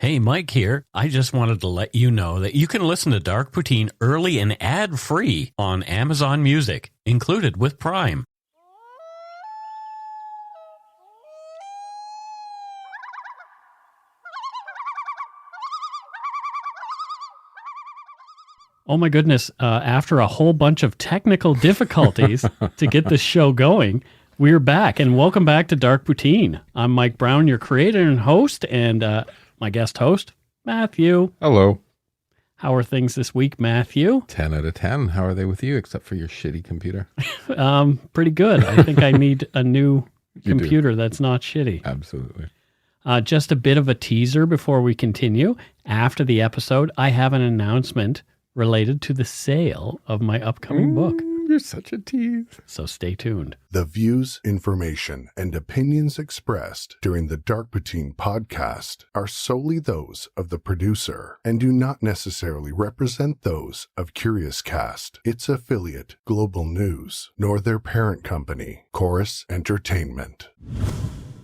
Hey, Mike here. I just wanted to let you know that you can listen to Dark Poutine early and ad-free on Amazon Music, included with Prime. Oh my goodness, after a whole bunch of technical difficulties to get this show going, we're back, and welcome back to Dark Poutine. I'm Mike Brown, your creator and host, and my guest host, Matthew. Hello. How are things this week, Matthew? 10 out of 10. How are they with you, except for your shitty computer? Pretty good. I think I need a new computer that's not shitty. Absolutely. Just a bit of a teaser before we continue. After the episode, I have an announcement related to the sale of my upcoming book. You're such a tease. So stay tuned. The views, information, and opinions expressed during the Dark Poutine podcast are solely those of the producer and do not necessarily represent those of Curious Cast, its affiliate, Global News, nor their parent company, Chorus Entertainment.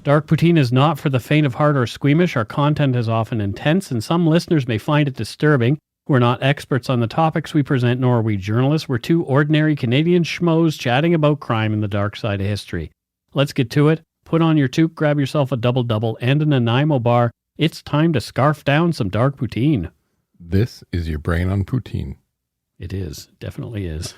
Dark Poutine is not for the faint of heart or squeamish. Our content is often intense, and some listeners may find it disturbing. We're not experts on the topics we present, nor are we journalists. We're two ordinary Canadian schmoes chatting about crime and the dark side of history. Let's get to it. Put on your toque, grab yourself a double-double and an Nanaimo bar. It's time to scarf down some Dark Poutine. This is your brain on poutine. It is. Definitely is.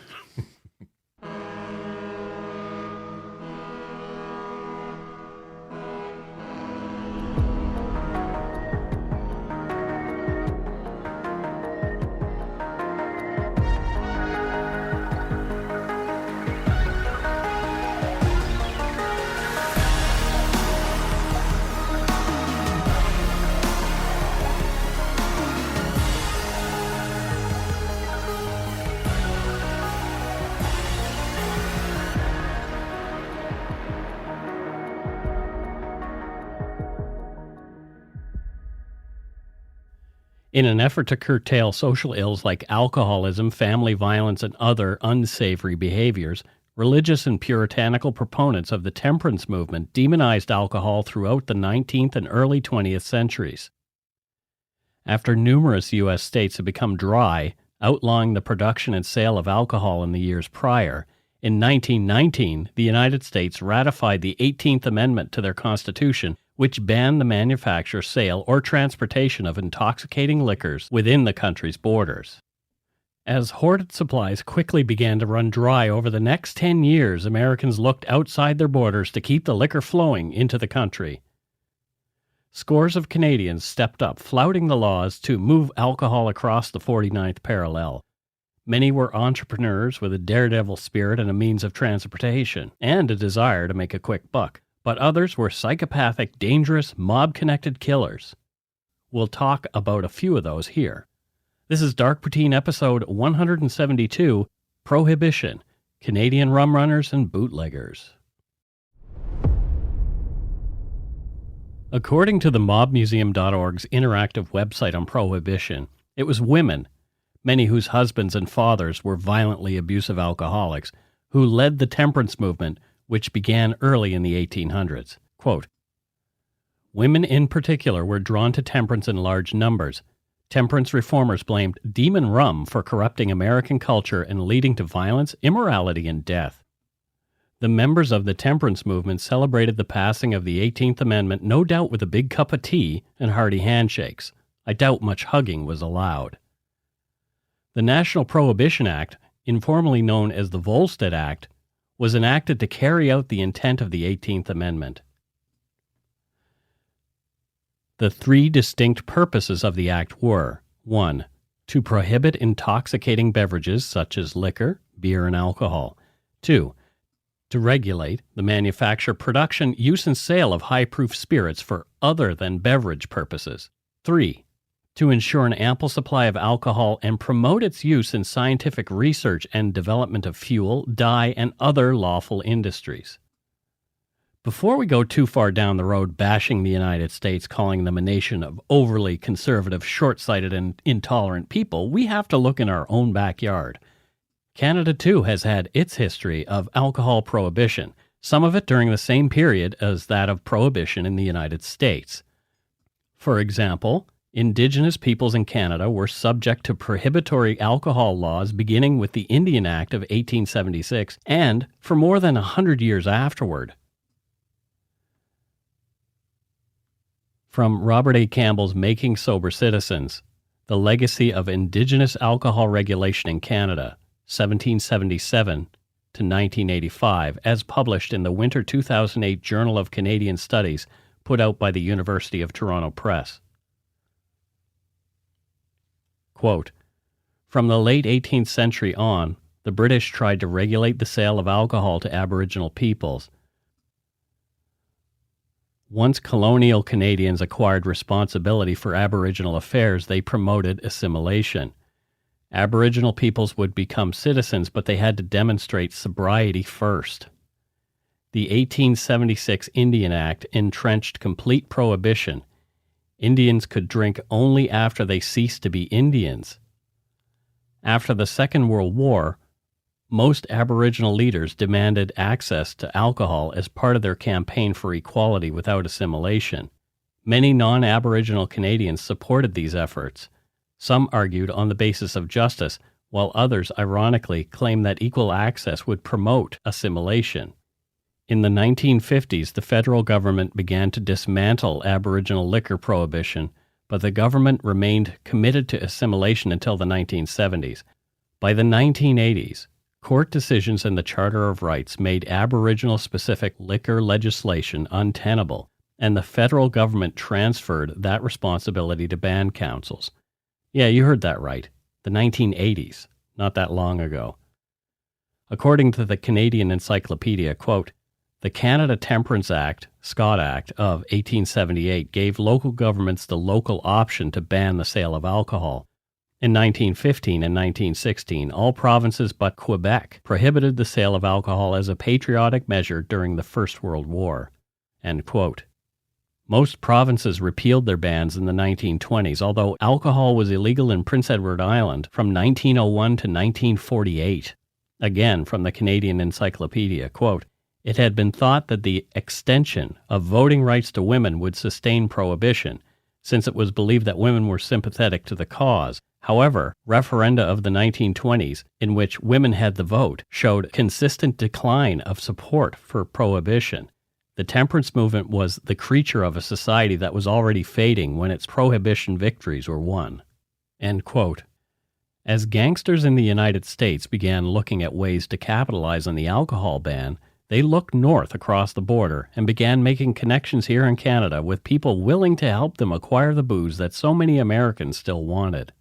In an effort to curtail social ills like alcoholism, family violence, and other unsavoury behaviours, religious and puritanical proponents of the Temperance Movement demonized alcohol throughout the 19th and early 20th centuries. After numerous U.S. states had become dry, outlawing the production and sale of alcohol in the years prior, in 1919, the United States ratified the 18th Amendment to their Constitution, which banned the manufacture, sale, or transportation of intoxicating liquors within the country's borders. As hoarded supplies quickly began to run dry over the next 10 years, Americans looked outside their borders to keep the liquor flowing into the country. Scores of Canadians stepped up, flouting the laws to move alcohol across the 49th parallel. Many were entrepreneurs with a daredevil spirit and a means of transportation, and a desire to make a quick buck. But others were psychopathic, dangerous, mob-connected killers. We'll talk about a few of those here. This is Dark Poutine episode 172, Prohibition, Canadian Rum Runners and Bootleggers. According to the mobmuseum.org's interactive website on Prohibition, it was women, many whose husbands and fathers were violently abusive alcoholics, who led the temperance movement, which began early in the 1800s. Quote, women in particular were drawn to temperance in large numbers. Temperance reformers blamed demon rum for corrupting American culture and leading to violence, immorality, and death. The members of the temperance movement celebrated the passing of the 18th Amendment no doubt with a big cup of tea and hearty handshakes. I doubt much hugging was allowed. The National Prohibition Act, informally known as the Volstead Act, was enacted to carry out the intent of the 18th Amendment. The three distinct purposes of the Act were, 1. To prohibit intoxicating beverages such as liquor, beer, and alcohol. 2. To regulate the manufacture, production, use, and sale of high-proof spirits for other than beverage purposes. 3. To ensure an ample supply of alcohol and promote its use in scientific research and development of fuel, dye, and other lawful industries. Before we go too far down the road bashing the United States, calling them a nation of overly conservative, short-sighted, and intolerant people, we have to look in our own backyard. Canada, too, has had its history of alcohol prohibition, some of it during the same period as that of prohibition in the United States. For example, Indigenous peoples in Canada were subject to prohibitory alcohol laws beginning with the Indian Act of 1876 and for more than 100 years afterward. From Robert A. Campbell's Making Sober Citizens, The Legacy of Indigenous Alcohol Regulation in Canada, 1777 to 1985, as published in the Winter 2008 Journal of Canadian Studies, put out by the University of Toronto Press. Quote, from the late 18th century on, the British tried to regulate the sale of alcohol to Aboriginal peoples. Once colonial Canadians acquired responsibility for Aboriginal affairs, they promoted assimilation. Aboriginal peoples would become citizens, but they had to demonstrate sobriety first. The 1876 Indian Act entrenched complete prohibition. Indians could drink only after they ceased to be Indians. After the Second World War, most Aboriginal leaders demanded access to alcohol as part of their campaign for equality without assimilation. Many non-Aboriginal Canadians supported these efforts. Some argued on the basis of justice, while others, ironically, claimed that equal access would promote assimilation. In the 1950s, the federal government began to dismantle Aboriginal liquor prohibition, but the government remained committed to assimilation until the 1970s. By the 1980s, court decisions and the Charter of Rights made Aboriginal-specific liquor legislation untenable, and the federal government transferred that responsibility to band councils. Yeah, you heard that right. The 1980s, not that long ago. According to the Canadian Encyclopedia, quote, the Canada Temperance Act, Scott Act, of 1878 gave local governments the local option to ban the sale of alcohol. In 1915 and 1916, all provinces but Quebec prohibited the sale of alcohol as a patriotic measure during the First World War. End quote. Most provinces repealed their bans in the 1920s, although alcohol was illegal in Prince Edward Island from 1901 to 1948. Again, from the Canadian Encyclopedia, quote, it had been thought that the extension of voting rights to women would sustain prohibition, since it was believed that women were sympathetic to the cause. However, referenda of the 1920s, in which women had the vote, showed consistent decline of support for prohibition. The temperance movement was the creature of a society that was already fading when its prohibition victories were won. End quote. As gangsters in the United States began looking at ways to capitalize on the alcohol ban, they looked north across the border and began making connections here in Canada with people willing to help them acquire the booze that so many Americans still wanted.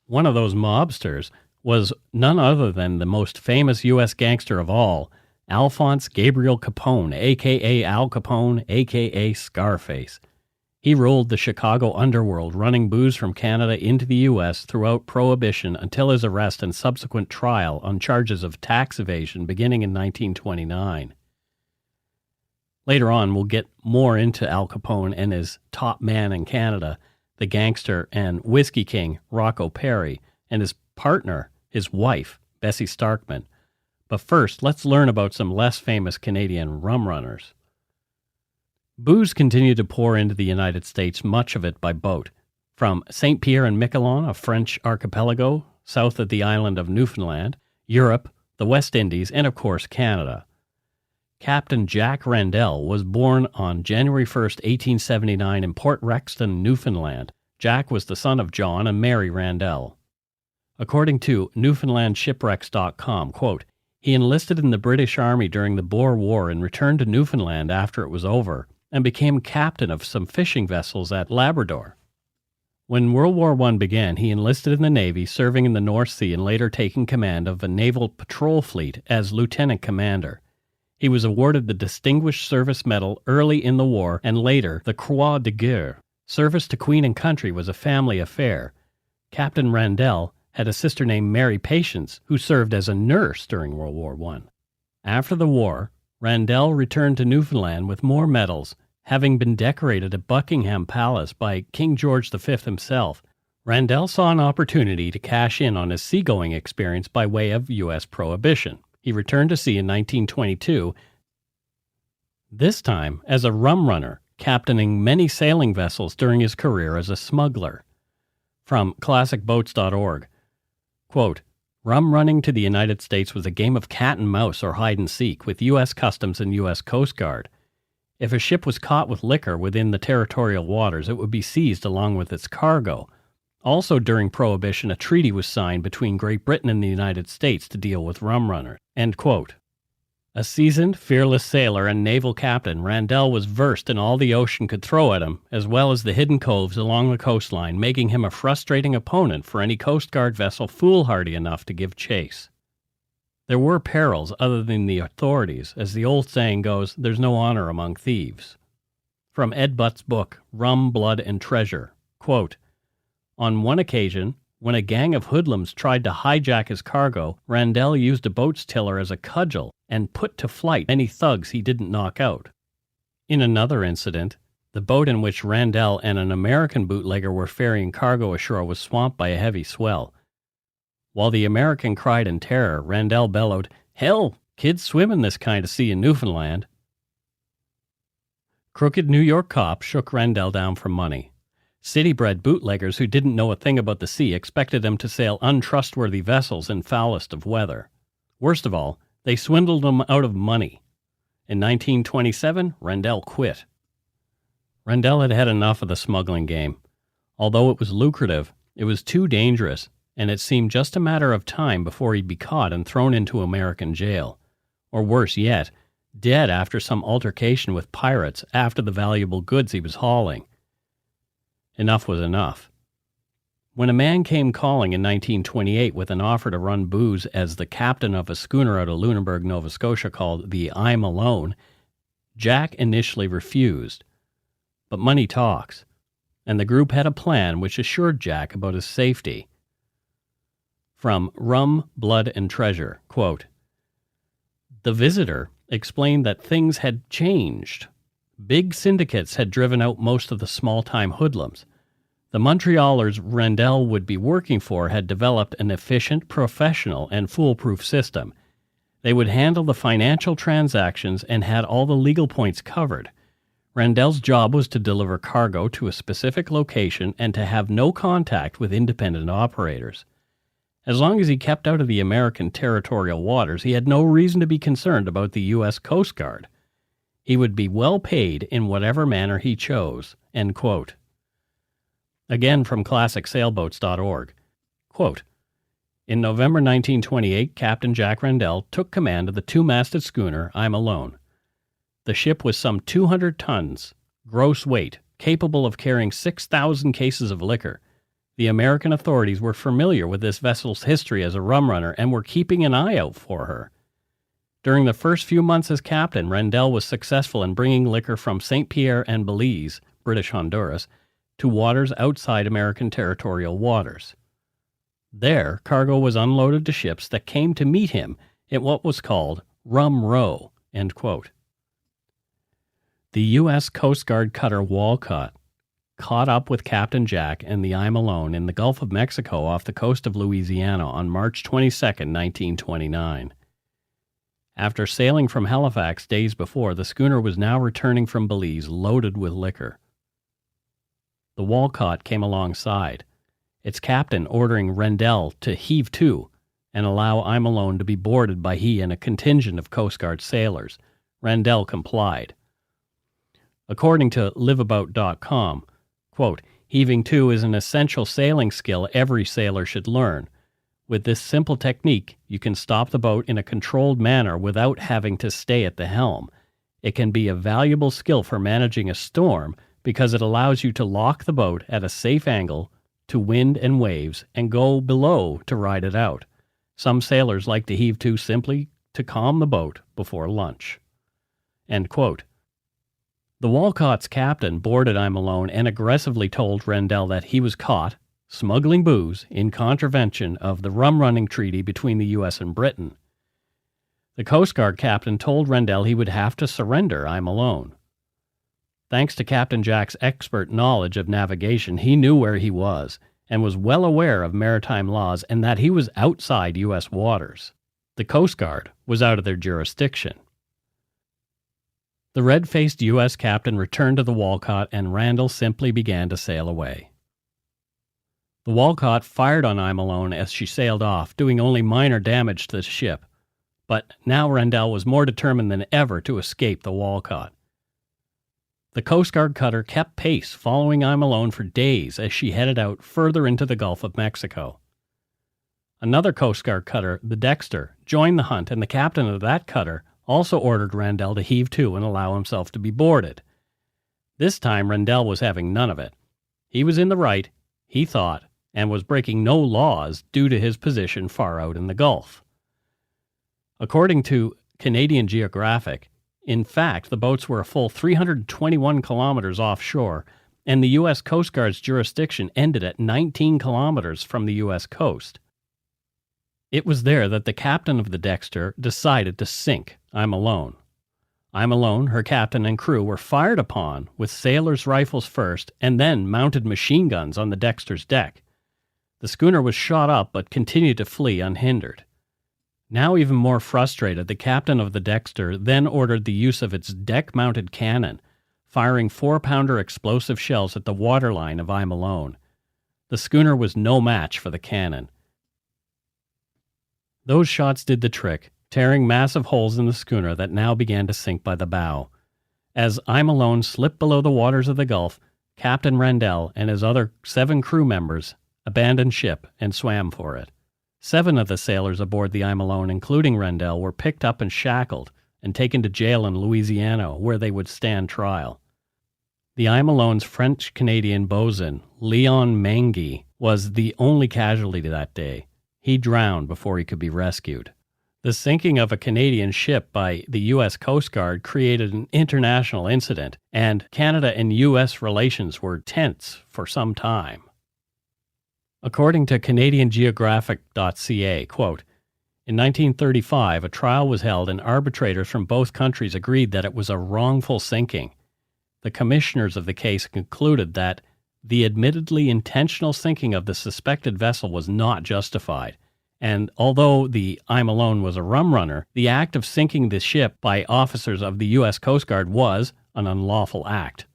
One of those mobsters was none other than the most famous U.S. gangster of all, Alphonse Gabriel Capone, a.k.a. Al Capone, a.k.a. Scarface. He ruled the Chicago underworld, running booze from Canada into the U.S. throughout Prohibition until his arrest and subsequent trial on charges of tax evasion beginning in 1929. Later on, we'll get more into Al Capone and his top man in Canada, the gangster and whiskey king Rocco Perry, and his partner, his wife, Bessie Starkman. But first, let's learn about some less famous Canadian rum runners. Booze continued to pour into the United States, much of it by boat, from St. Pierre and Miquelon, a French archipelago south of the island of Newfoundland, Europe, the West Indies, and of course Canada. Captain Jack Randell was born on January 1, 1879 in Port Rexton, Newfoundland. Jack was the son of John and Mary Randell. According to NewfoundlandShipwrecks.com, quote, he enlisted in the British Army during the Boer War and returned to Newfoundland after it was over, and became captain of some fishing vessels at Labrador. When World War I began, he enlisted in the Navy, serving in the North Sea and later taking command of a naval patrol fleet as lieutenant commander. He was awarded the Distinguished Service Medal early in the war and later the Croix de Guerre. Service to Queen and country was a family affair. Captain Randell had a sister named Mary Patience who served as a nurse during World War I. After the war, Randell returned to Newfoundland with more medals, having been decorated at Buckingham Palace by King George V himself. Randell saw an opportunity to cash in on his seagoing experience by way of U.S. Prohibition. He returned to sea in 1922, this time as a rum runner, captaining many sailing vessels during his career as a smuggler. From classicboats.org, quote, rum running to the United States was a game of cat and mouse or hide and seek with U.S. Customs and U.S. Coast Guard. If a ship was caught with liquor within the territorial waters, it would be seized along with its cargo. Also during Prohibition, a treaty was signed between Great Britain and the United States to deal with rum runners. End quote. A seasoned, fearless sailor and naval captain, Randell was versed in all the ocean could throw at him, as well as the hidden coves along the coastline, making him a frustrating opponent for any Coast Guard vessel foolhardy enough to give chase. There were perils other than the authorities. As the old saying goes, there's no honor among thieves. From Ed Butt's book, Rum, Blood, and Treasure, quote, on one occasion, when a gang of hoodlums tried to hijack his cargo, Randell used a boat's tiller as a cudgel and put to flight any thugs he didn't knock out. In another incident, the boat in which Randell and an American bootlegger were ferrying cargo ashore was swamped by a heavy swell. While the American cried in terror, Randell bellowed, "Hell, kids swim in this kind of sea in Newfoundland." Crooked New York cops shook Randell down for money. City-bred bootleggers who didn't know a thing about the sea expected him to sail untrustworthy vessels in foulest of weather. Worst of all, they swindled him out of money. In 1927, Randell quit. Randell had had enough of the smuggling game. Although it was lucrative, it was too dangerous, and it seemed just a matter of time before he'd be caught and thrown into American jail. Or worse yet, dead after some altercation with pirates after the valuable goods he was hauling. Enough was enough. When a man came calling in 1928 with an offer to run booze as the captain of a schooner out of Lunenburg, Nova Scotia called the I'm Alone, Jack initially refused. But money talks, and the group had a plan which assured Jack about his safety. From Rum, Blood, and Treasure, quote, the visitor explained that things had changed. Big syndicates had driven out most of the small-time hoodlums. The Montrealers Randell would be working for had developed an efficient, professional, and foolproof system. They would handle the financial transactions and had all the legal points covered. Randell's job was to deliver cargo to a specific location and to have no contact with independent operators. As long as he kept out of the American territorial waters, he had no reason to be concerned about the U.S. Coast Guard. He would be well paid in whatever manner he chose. End quote. Again from classicsailboats.org. Quote, in November 1928, Captain Jack Randell took command of the two-masted schooner I'm Alone. The ship was some 200 tons, gross weight, capable of carrying 6,000 cases of liquor. The American authorities were familiar with this vessel's history as a rum runner and were keeping an eye out for her. During the first few months as captain, Randell was successful in bringing liquor from St. Pierre and Belize, British Honduras, to waters outside American territorial waters. There, cargo was unloaded to ships that came to meet him at what was called Rum Row. End quote. The U.S. Coast Guard cutter Walcott caught up with Captain Jack and the I'm Alone in the Gulf of Mexico off the coast of Louisiana on March 22, 1929. After sailing from Halifax days before, the schooner was now returning from Belize loaded with liquor. The Walcott came alongside, its captain ordering Randell to heave to and allow I'm Alone to be boarded by he and a contingent of Coast Guard sailors. Randell complied. According to liveabout.com, quote, heaving to is an essential sailing skill every sailor should learn. With this simple technique, you can stop the boat in a controlled manner without having to stay at the helm. It can be a valuable skill for managing a storm because it allows you to lock the boat at a safe angle to wind and waves and go below to ride it out. Some sailors like to heave to simply to calm the boat before lunch. End quote. The Walcott's captain boarded I'm Alone and aggressively told Randell that he was caught smuggling booze in contravention of the rum-running treaty between the U.S. and Britain. The Coast Guard captain told Randell he would have to surrender I'm Alone. Thanks to Captain Jack's expert knowledge of navigation, he knew where he was and was well aware of maritime laws and that he was outside U.S. waters. The Coast Guard was out of their jurisdiction. The red-faced U.S. captain returned to the Walcott, and Randall simply began to sail away. The Walcott fired on I'm Alone as she sailed off, doing only minor damage to the ship. But now Randall was more determined than ever to escape the Walcott. The Coast Guard cutter kept pace, following I'm Alone for days as she headed out further into the Gulf of Mexico. Another Coast Guard cutter, the Dexter, joined the hunt, and the captain of that cutter also ordered Randall to heave to and allow himself to be boarded. This time, Randall was having none of it. He was in the right, he thought, and was breaking no laws due to his position far out in the Gulf. According to Canadian Geographic, in fact, the boats were a full 321 kilometers offshore, and the U.S. Coast Guard's jurisdiction ended at 19 kilometers from the U.S. coast. It was there that the captain of the Dexter decided to sink I'm Alone. I'm Alone, her captain and crew were fired upon with sailors' rifles first and then mounted machine guns on the Dexter's deck. The schooner was shot up but continued to flee unhindered. Now even more frustrated, the captain of the Dexter then ordered the use of its deck-mounted cannon, firing 4-pounder explosive shells at the waterline of I'm Alone. The schooner was no match for the cannon. Those shots did the trick, tearing massive holes in the schooner that now began to sink by the bow. As I'm Alone slipped below the waters of the Gulf, Captain Randall and his other 7 crew members abandoned ship and swam for it. 7 of the sailors aboard the I'm Alone, including Randall, were picked up and shackled and taken to jail in Louisiana, where they would stand trial. The I'm Alone's French-Canadian bosun, Leon Mengy, was the only casualty that day. He drowned before he could be rescued. The sinking of a Canadian ship by the U.S. Coast Guard created an international incident, and Canada and U.S. relations were tense for some time. According to CanadianGeographic.ca, quote, in 1935, a trial was held and arbitrators from both countries agreed that it was a wrongful sinking. The commissioners of the case concluded that the admittedly intentional sinking of the suspected vessel was not justified, and although the I'm Alone was a rum runner, the act of sinking the ship by officers of the U.S. Coast Guard was an unlawful act.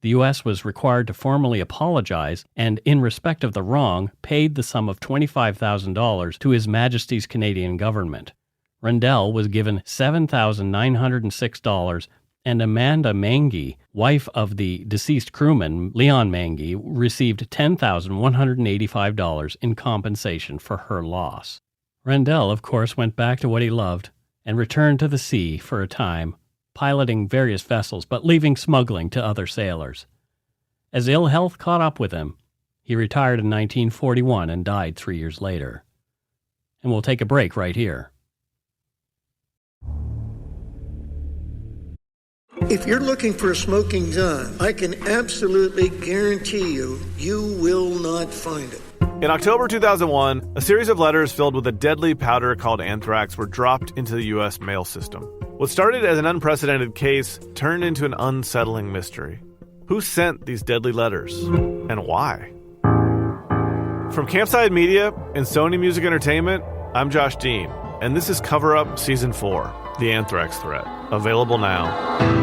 The U.S. was required to formally apologize and, in respect of the wrong, paid the sum of $25,000 to His Majesty's Canadian government. Randall was given $7,906, and Amanda Mengy, wife of the deceased crewman, Leon Mengy, received $10,185 in compensation for her loss. Randall, of course, went back to what he loved and returned to the sea for a time, piloting various vessels but leaving smuggling to other sailors. As ill health caught up with him, he retired in 1941 and died 3 years later. And we'll take a break right here. If you're looking for a smoking gun, I can absolutely guarantee you, you will not find it. In October 2001, a series of letters filled with a deadly powder called anthrax were dropped into the U.S. mail system. What started as an unprecedented case turned into an unsettling mystery. Who sent these deadly letters, and why? From Campside Media and Sony Music Entertainment, I'm Josh Dean, and this is Cover Up Season 4, The Anthrax Threat, available now.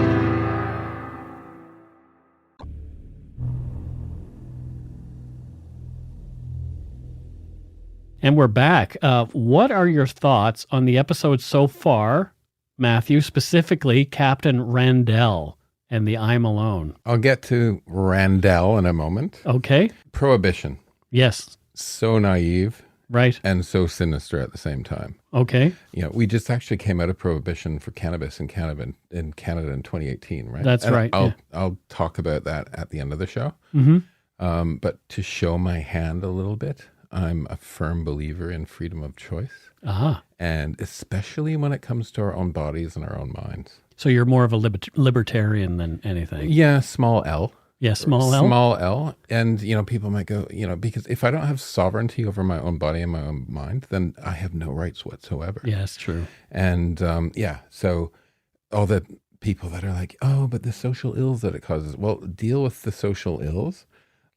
And we're back. What are your thoughts on the episode so far, Matthew, specifically Captain Randall and the I'm Alone? I'll get to Randall in a moment. Okay. Prohibition. Yes. So naive. Right. And so sinister at the same time. Okay. You know, we just actually came out of prohibition for cannabis in Canada in 2018, right? That's and right. I'll talk about that at the end of the show. Mm-hmm. But to show my hand a little bit, I'm a firm believer in freedom of choice. Ah. And especially when it comes to our own bodies and our own minds. So you're more of a libertarian than anything. Yeah, small L. Yeah, small L. Small L. And, you know, people might go, you know, because if I don't have sovereignty over my own body and my own mind, then I have no rights whatsoever. Yeah, that's true. And, so all the people that are like, oh, but the social ills that it causes. Well, deal with the social ills.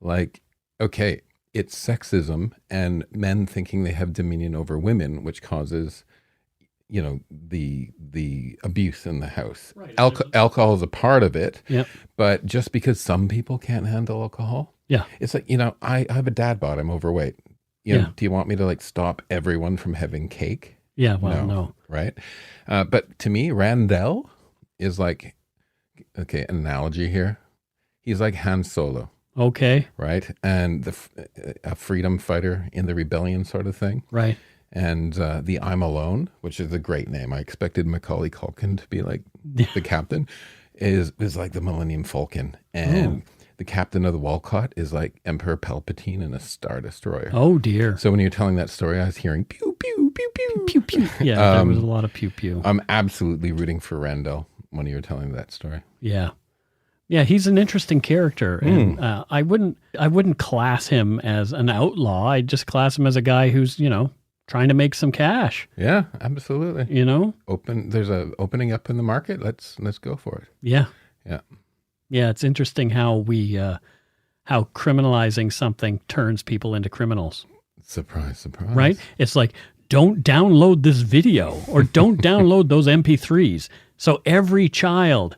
Like, okay, it's sexism and men thinking they have dominion over women, which causes the abuse in the house. Right. Alcohol is a part of it. Yep. But just because some people can't handle alcohol, Yeah. it's like, I have a dad bod. I'm overweight. Yeah. Do you want me to like stop everyone from having cake? Yeah, well, no. Right. But to me, Randell is like, okay, analogy here. He's like Han Solo, Okay. right? And a freedom fighter in the rebellion sort of thing. Right. And the I'm Alone, which is a great name. I expected Macaulay Culkin to be like the captain, is like the Millennium Falcon. And the captain of the Walcott is like Emperor Palpatine in a Star Destroyer. Oh, dear. So when you're telling that story, I was hearing pew, pew, pew, pew. Pew, pew. Yeah, there was a lot of pew, pew. I'm absolutely rooting for Randall when you were telling that story. Yeah. Yeah, he's an interesting character. And I wouldn't class him as an outlaw. I'd just class him as a guy who's, trying to make some cash. Yeah, absolutely. There's a opening up in the market. Let's go for it. Yeah. Yeah. Yeah, it's interesting how how criminalizing something turns people into criminals. Surprise, surprise. Right? It's like, don't download this video or don't download those MP3s. So every child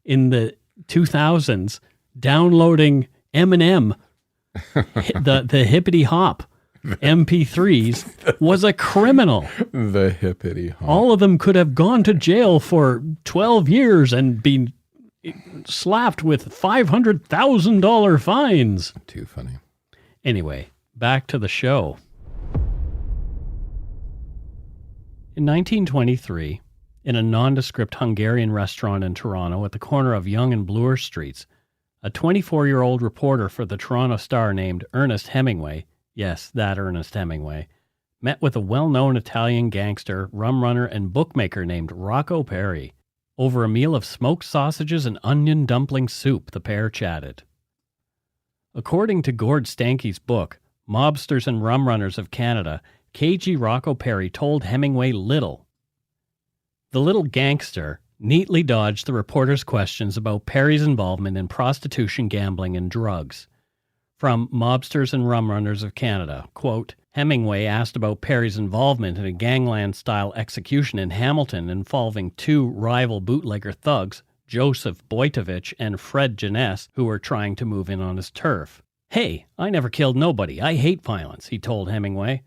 in the 2000s downloading Eminem, the hippity hop MP3s was a criminal. The hippity hop. All of them could have gone to jail for 12 years and been slapped with $500,000 fines. Too funny. Anyway, back to the show. In 1923, in a nondescript Hungarian restaurant in Toronto at the corner of Yonge and Bloor Streets, a 24-year-old reporter for the Toronto Star named Ernest Hemingway, yes, that Ernest Hemingway, met with a well-known Italian gangster, rum runner, and bookmaker named Rocco Perry. Over a meal of smoked sausages and onion dumpling soup, the pair chatted. According to Gord Stanky's book, Mobsters and Rum Runners of Canada, KG Rocco Perry told Hemingway little. The little gangster neatly dodged the reporter's questions about Perry's involvement in prostitution, gambling, and drugs. From Mobsters and Rum Runners of Canada, quote, Hemingway asked about Perry's involvement in a gangland-style execution in Hamilton involving two rival bootlegger thugs, Joseph Boytovich and Fred Jeunesse, who were trying to move in on his turf. Hey, I never killed nobody. I hate violence, he told Hemingway.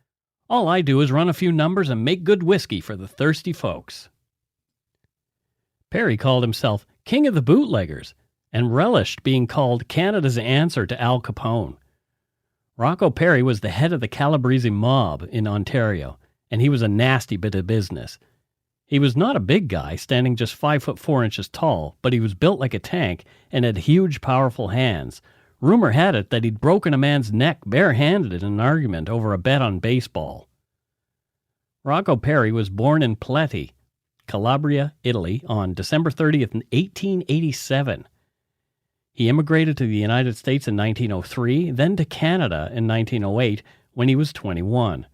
All I do is run a few numbers and make good whiskey for the thirsty folks. Perry called himself King of the Bootleggers and relished being called Canada's answer to Al Capone. Rocco Perry was the head of the Calabrese mob in Ontario, and he was a nasty bit of business. He was not a big guy, standing just 5'4" tall, but he was built like a tank and had huge, powerful hands. Rumor had it that he'd broken a man's neck barehanded in an argument over a bet on baseball. Rocco Perry was born in Peleti, Calabria, Italy, on December 30th, 1887. He immigrated to the United States in 1903, then to Canada in 1908 when he was 21.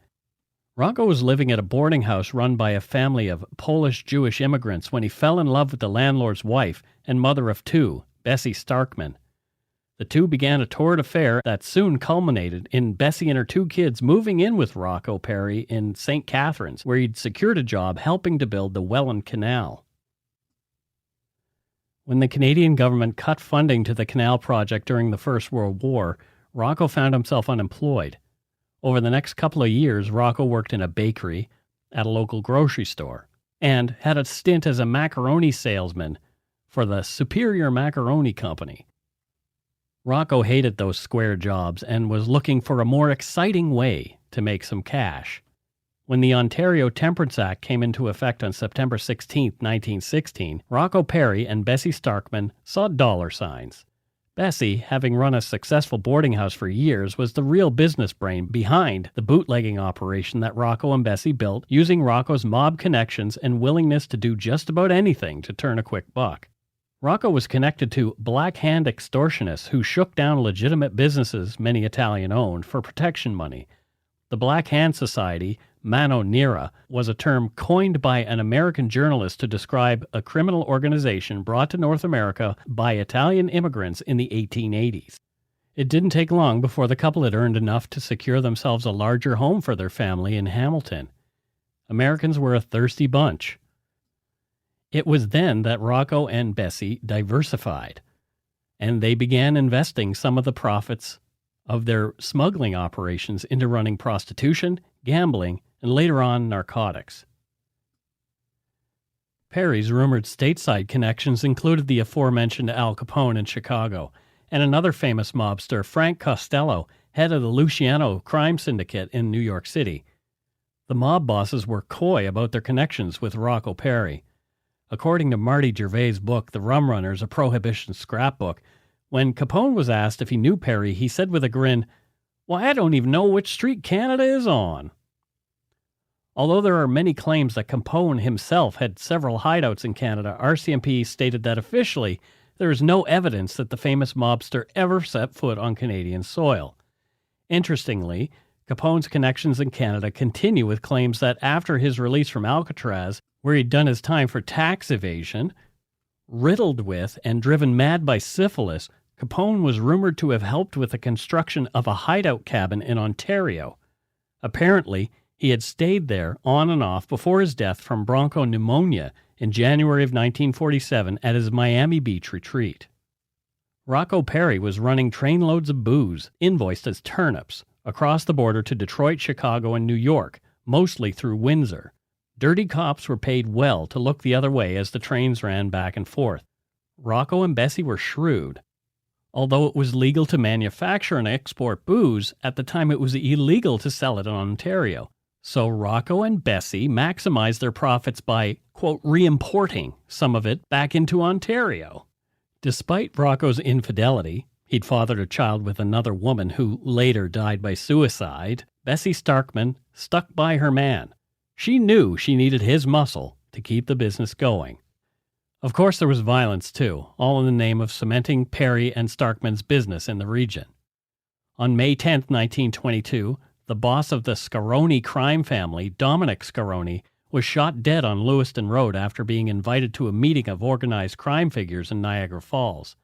Rocco was living at a boarding house run by a family of Polish-Jewish immigrants when he fell in love with the landlord's wife and mother of two, Bessie Starkman. The two began a torrid affair that soon culminated in Bessie and her two kids moving in with Rocco Perry in St. Catharines, where he'd secured a job helping to build the Welland Canal. When the Canadian government cut funding to the canal project during the First World War, Rocco found himself unemployed. Over the next couple of years, Rocco worked in a bakery, at a local grocery store, and had a stint as a macaroni salesman for the Superior Macaroni Company. Rocco hated those square jobs and was looking for a more exciting way to make some cash. When the Ontario Temperance Act came into effect on September 16, 1916, Rocco Perry and Bessie Starkman saw dollar signs. Bessie, having run a successful boarding house for years, was the real business brain behind the bootlegging operation that Rocco and Bessie built, using Rocco's mob connections and willingness to do just about anything to turn a quick buck. Rocco was connected to Black Hand extortionists who shook down legitimate businesses many Italian owned for protection money. The Black Hand Society, Mano Nera, was a term coined by an American journalist to describe a criminal organization brought to North America by Italian immigrants in the 1880s. It didn't take long before the couple had earned enough to secure themselves a larger home for their family in Hamilton. Americans were a thirsty bunch. It was then that Rocco and Bessie diversified, and they began investing some of the profits of their smuggling operations into running prostitution, gambling, and later on narcotics. Perry's rumored stateside connections included the aforementioned Al Capone in Chicago, and another famous mobster, Frank Costello, head of the Luciano crime syndicate in New York City. The mob bosses were coy about their connections with Rocco Perry. According to Marty Gervais' book, The Rum Runners, a Prohibition scrapbook, when Capone was asked if he knew Perry, he said with a grin, "Why, I don't even know which street Canada is on." Although there are many claims that Capone himself had several hideouts in Canada, RCMP stated that officially there is no evidence that the famous mobster ever set foot on Canadian soil. Interestingly, Capone's connections in Canada continue with claims that after his release from Alcatraz, where he'd done his time for tax evasion, riddled with and driven mad by syphilis, Capone was rumored to have helped with the construction of a hideout cabin in Ontario. Apparently, he had stayed there on and off before his death from bronchopneumonia in January of 1947 at his Miami Beach retreat. Rocco Perry was running trainloads of booze, invoiced as turnips, across the border to Detroit, Chicago, and New York, mostly through Windsor. Dirty cops were paid well to look the other way as the trains ran back and forth. Rocco and Bessie were shrewd. Although it was legal to manufacture and export booze, at the time it was illegal to sell it in Ontario. So Rocco and Bessie maximized their profits by, quote, re-importing some of it back into Ontario. Despite Rocco's infidelity, he'd fathered a child with another woman who later died by suicide, Bessie Starkman stuck by her man. She knew she needed his muscle to keep the business going. Of course, there was violence too, all in the name of cementing Perry and Starkman's business in the region. On May 10, 1922, the boss of the Scaroni crime family, Dominic Scaroni, was shot dead on Lewiston Road after being invited to a meeting of organized crime figures in Niagara Falls.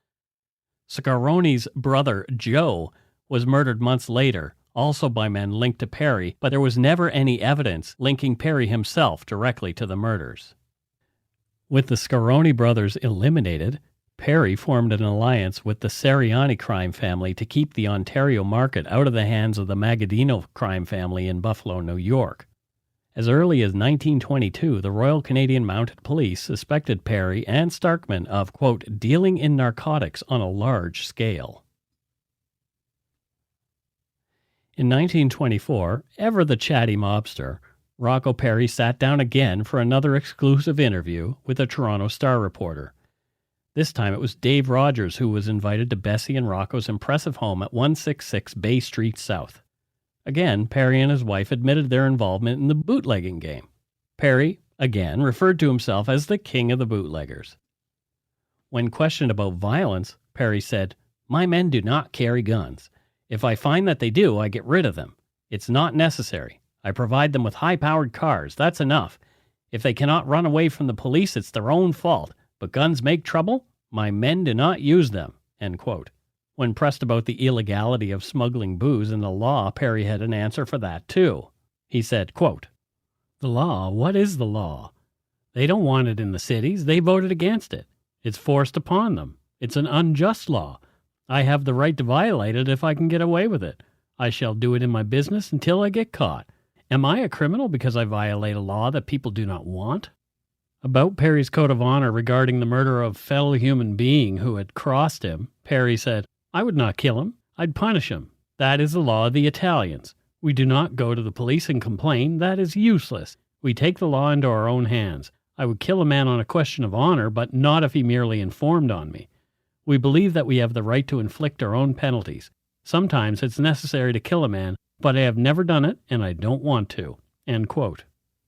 Scaroni's brother, Joe, was murdered months later, also by men linked to Perry, but there was never any evidence linking Perry himself directly to the murders. With the Scaroni brothers eliminated, Perry formed an alliance with the Seriani crime family to keep the Ontario market out of the hands of the Magadino crime family in Buffalo, New York. As early as 1922, the Royal Canadian Mounted Police suspected Perry and Starkman of, quote, dealing in narcotics on a large scale. In 1924, ever the chatty mobster, Rocco Perry sat down again for another exclusive interview with a Toronto Star reporter. This time it was Dave Rogers who was invited to Bessie and Rocco's impressive home at 166 Bay Street South. Again, Perry and his wife admitted their involvement in the bootlegging game. Perry, again, referred to himself as the king of the bootleggers. When questioned about violence, Perry said, "My men do not carry guns. If I find that they do, I get rid of them. It's not necessary. I provide them with high-powered cars. That's enough. If they cannot run away from the police, it's their own fault. But guns make trouble? My men do not use them." End quote. When pressed about the illegality of smuggling booze and the law, Perry had an answer for that too. He said, quote, "The law? What is the law? They don't want it in the cities. They voted against it. It's forced upon them. It's an unjust law. I have the right to violate it if I can get away with it. I shall do it in my business until I get caught. Am I a criminal because I violate a law that people do not want?" About Perry's code of honor regarding the murder of a fellow human being who had crossed him, Perry said, "I would not kill him. I'd punish him. That is the law of the Italians. We do not go to the police and complain. That is useless. We take the law into our own hands. I would kill a man on a question of honor, but not if he merely informed on me. We believe that we have the right to inflict our own penalties. Sometimes it's necessary to kill a man, but I have never done it, and I don't want to." End quote.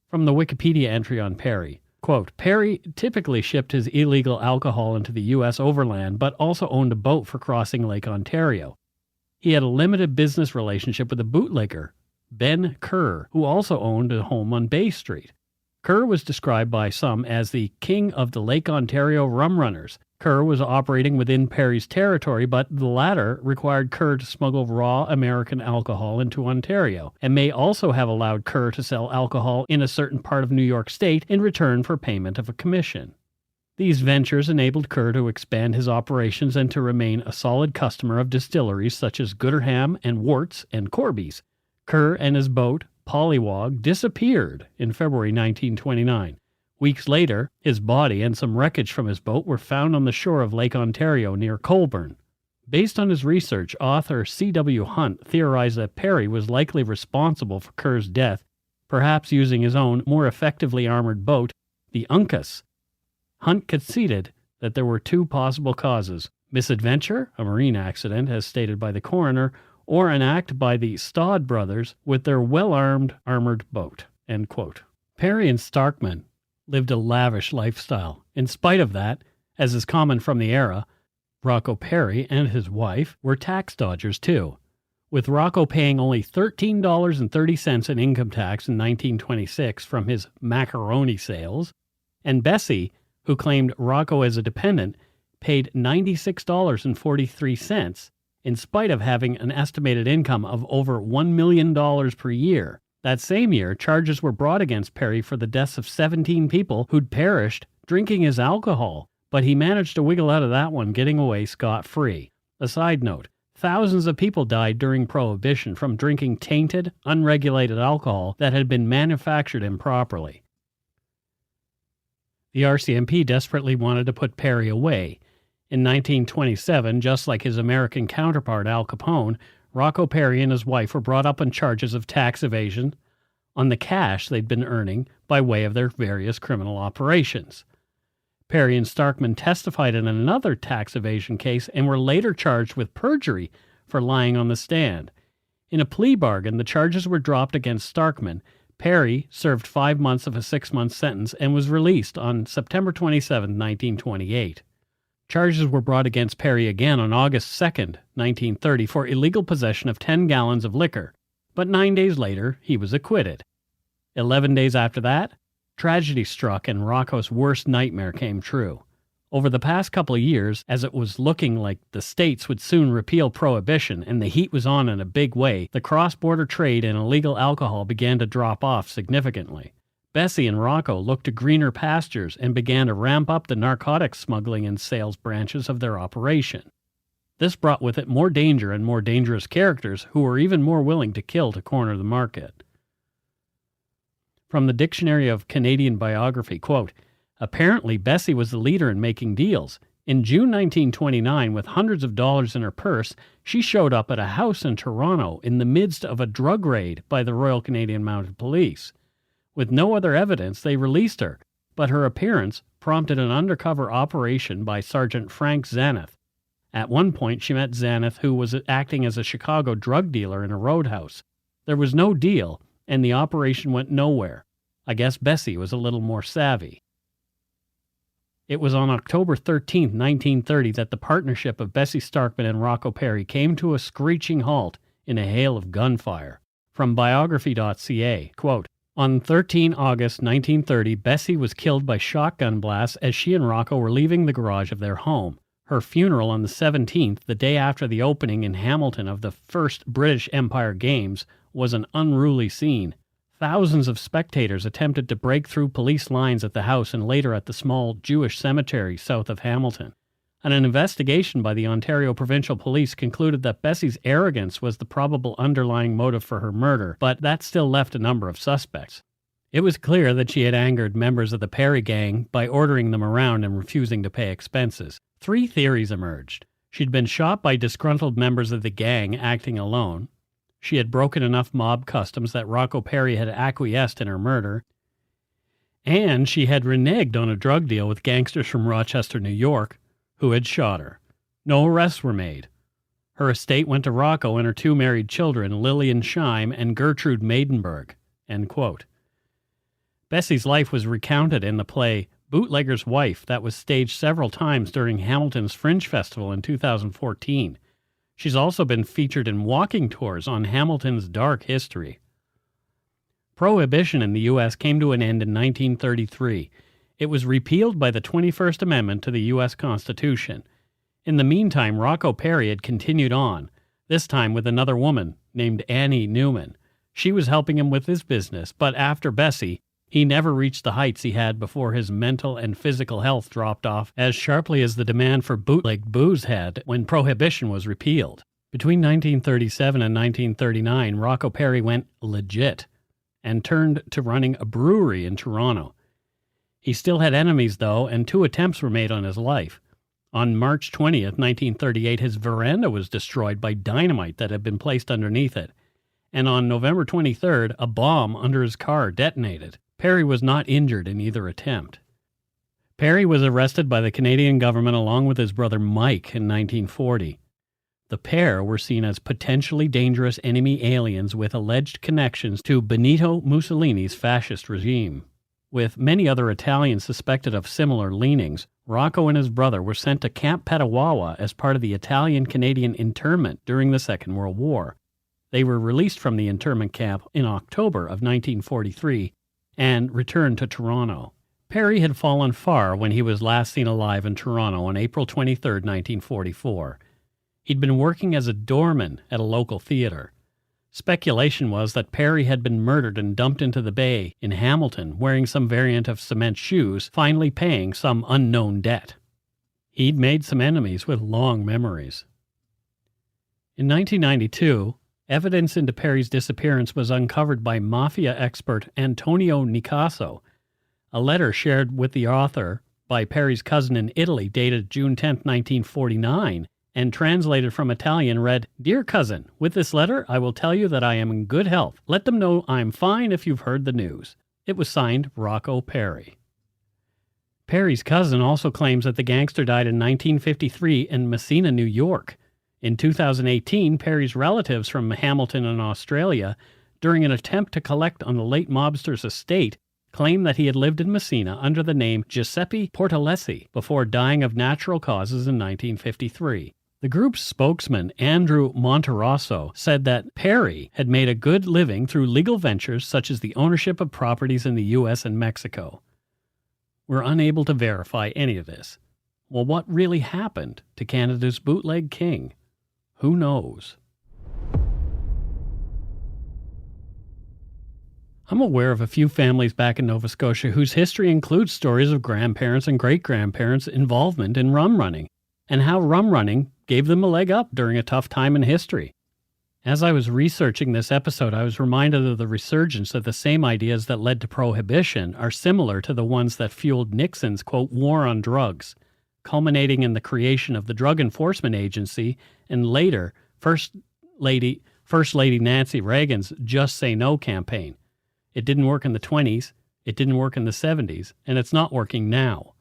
From the Wikipedia entry on Perry, quote, "Perry typically shipped his illegal alcohol into the U.S. overland, but also owned a boat for crossing Lake Ontario. He had a limited business relationship with a bootlegger, Ben Kerr, who also owned a home on Bay Street. Kerr was described by some as the king of the Lake Ontario rum runners, Kerr was operating within Perry's territory, but the latter required Kerr to smuggle raw American alcohol into Ontario, and may also have allowed Kerr to sell alcohol in a certain part of New York State in return for payment of a commission. These ventures enabled Kerr to expand his operations and to remain a solid customer of distilleries such as Gooderham and Worts and Corby's. Kerr and his boat, Pollywog, disappeared in February 1929. Weeks later, his body and some wreckage from his boat were found on the shore of Lake Ontario near Colborne. Based on his research, author C.W. Hunt theorized that Perry was likely responsible for Kerr's death, perhaps using his own, more effectively armored boat, the Uncas. Hunt conceded that there were two possible causes: misadventure, a marine accident as stated by the coroner, or an act by the Stodd brothers with their well-armed armored boat." End quote. Perry and Starkman lived a lavish lifestyle. In spite of that, as is common from the era, Rocco Perry and his wife were tax dodgers too, with Rocco paying only $13.30 in income tax in 1926 from his macaroni sales, and Bessie, who claimed Rocco as a dependent, paid $96.43 in spite of having an estimated income of over $1 million per year. That same year, charges were brought against Perry for the deaths of 17 people who'd perished drinking his alcohol, but he managed to wiggle out of that one, getting away scot-free. A side note, thousands of people died during Prohibition from drinking tainted, unregulated alcohol that had been manufactured improperly. The RCMP desperately wanted to put Perry away. In 1927, just like his American counterpart Al Capone, Rocco Perry and his wife were brought up on charges of tax evasion on the cash they'd been earning by way of their various criminal operations. Perry and Starkman testified in another tax evasion case and were later charged with perjury for lying on the stand. In a plea bargain, the charges were dropped against Starkman. Perry served 5 months of a 6-month sentence and was released on September 27, 1928. Charges were brought against Perry again on August 2, 1930, for illegal possession of 10 gallons of liquor, but 9 days later he was acquitted. 11 days after that, tragedy struck and Rocco's worst nightmare came true. Over the past couple of years, as it was looking like the states would soon repeal Prohibition and the heat was on in a big way, the cross-border trade in illegal alcohol began to drop off significantly. Bessie and Rocco looked to greener pastures and began to ramp up the narcotics smuggling and sales branches of their operation. This brought with it more danger and more dangerous characters who were even more willing to kill to corner the market. From the Dictionary of Canadian Biography, quote, "Apparently Bessie was the leader in making deals. In June 1929, with hundreds of dollars in her purse, she showed up at a house in Toronto in the midst of a drug raid by the Royal Canadian Mounted Police. With no other evidence, they released her, but her appearance prompted an undercover operation by Sergeant Frank Zaneth. At one point, she met Zaneth, who was acting as a Chicago drug dealer in a roadhouse. There was no deal, and the operation went nowhere. I guess Bessie was a little more savvy." It was on October 13, 1930, that the partnership of Bessie Starkman and Rocco Perry came to a screeching halt in a hail of gunfire. From biography.ca, quote, "On 13 August 1930, Bessie was killed by shotgun blasts as she and Rocco were leaving the garage of their home. Her funeral on the 17th, the day after the opening in Hamilton of the first British Empire Games, was an unruly scene. Thousands of spectators attempted to break through police lines at the house and later at the small Jewish cemetery south of Hamilton. An investigation by the Ontario Provincial Police concluded that Bessie's arrogance was the probable underlying motive for her murder, but that still left a number of suspects. It was clear that she had angered members of the Perry gang by ordering them around and refusing to pay expenses. 3 theories emerged. She'd been shot by disgruntled members of the gang acting alone. She had broken enough mob customs that Rocco Perry had acquiesced in her murder. And she had reneged on a drug deal with gangsters from Rochester, New York, who had shot her. No arrests were made. Her estate went to Rocco and her 2 married children, Lillian Scheim and Gertrude Maidenberg." End quote. Bessie's life was recounted in the play Bootlegger's Wife that was staged several times during Hamilton's Fringe Festival in 2014. She's also been featured in walking tours on Hamilton's dark history. Prohibition in the U.S. came to an end in 1933. It was repealed by the 21st Amendment to the U.S. Constitution. In the meantime, Rocco Perry had continued on, this time with another woman named Annie Newman. She was helping him with his business, but after Bessie, he never reached the heights he had before his mental and physical health dropped off as sharply as the demand for bootleg booze had when Prohibition was repealed. Between 1937 and 1939, Rocco Perry went legit and turned to running a brewery in Toronto. He still had enemies, though, and 2 attempts were made on his life. On March 20th, 1938, his veranda was destroyed by dynamite that had been placed underneath it. And on November 23rd, a bomb under his car detonated. Perry was not injured in either attempt. Perry was arrested by the Canadian government along with his brother Mike in 1940. The pair were seen as potentially dangerous enemy aliens with alleged connections to Benito Mussolini's fascist regime. With many other Italians suspected of similar leanings, Rocco and his brother were sent to Camp Petawawa as part of the Italian-Canadian internment during the Second World War. They were released from the internment camp in October of 1943 and returned to Toronto. Perry had fallen far when he was last seen alive in Toronto on April 23, 1944. He'd been working as a doorman at a local theater. Speculation was that Perry had been murdered and dumped into the bay in Hamilton wearing some variant of cement shoes, finally paying some unknown debt. He'd made some enemies with long memories. In 1992, evidence into Perry's disappearance was uncovered by mafia expert Antonio Nicasso. A letter shared with the author by Perry's cousin in Italy dated June 10, 1949, and translated from Italian read, "Dear cousin, with this letter I will tell you that I am in good health. Let them know I'm fine if you've heard the news." It was signed Rocco Perry. Perry's cousin also claims that the gangster died in 1953 in Messina, New York. In 2018, Perry's relatives from Hamilton in Australia, during an attempt to collect on the late mobster's estate, claimed that he had lived in Messina under the name Giuseppe Portalesi before dying of natural causes in 1953. The group's spokesman, Andrew Monterosso, said that Perry had made a good living through legal ventures such as the ownership of properties in the U.S. and Mexico. We're unable to verify any of this. Well, what really happened to Canada's bootleg king? Who knows? I'm aware of a few families back in Nova Scotia whose history includes stories of grandparents and great-grandparents' involvement in rum running, and how rum running gave them a leg up during a tough time in history. As I was researching this episode, I was reminded of the resurgence of the same ideas that led to Prohibition are similar to the ones that fueled Nixon's, quote, war on drugs, culminating in the creation of the Drug Enforcement Agency and later First Lady Nancy Reagan's Just Say No campaign. It didn't work in the 20s, it didn't work in the 70s, and it's not working now.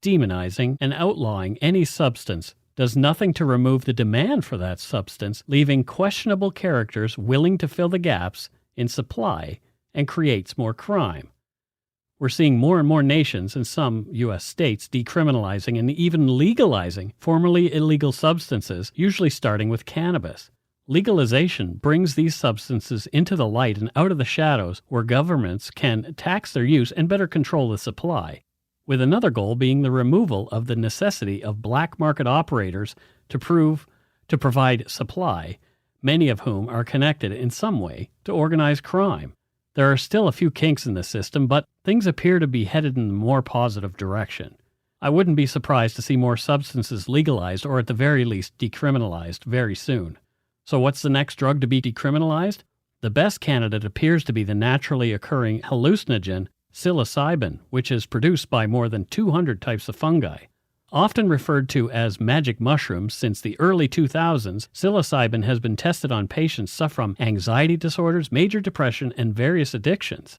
Demonizing and outlawing any substance does nothing to remove the demand for that substance, leaving questionable characters willing to fill the gaps in supply and creates more crime. We're seeing more and more nations and some U.S. states decriminalizing and even legalizing formerly illegal substances, usually starting with cannabis. Legalization brings these substances into the light and out of the shadows where governments can tax their use and better control the supply, with another goal being the removal of the necessity of black market operators to provide supply, many of whom are connected in some way to organized crime. There are still a few kinks in the system, but things appear to be headed in a more positive direction. I wouldn't be surprised to see more substances legalized or at the very least decriminalized very soon. So what's the next drug to be decriminalized? The best candidate appears to be the naturally occurring hallucinogen psilocybin, which is produced by more than 200 types of fungi. Often referred to as magic mushrooms since the early 2000s, psilocybin has been tested on patients suffering from anxiety disorders, major depression, and various addictions.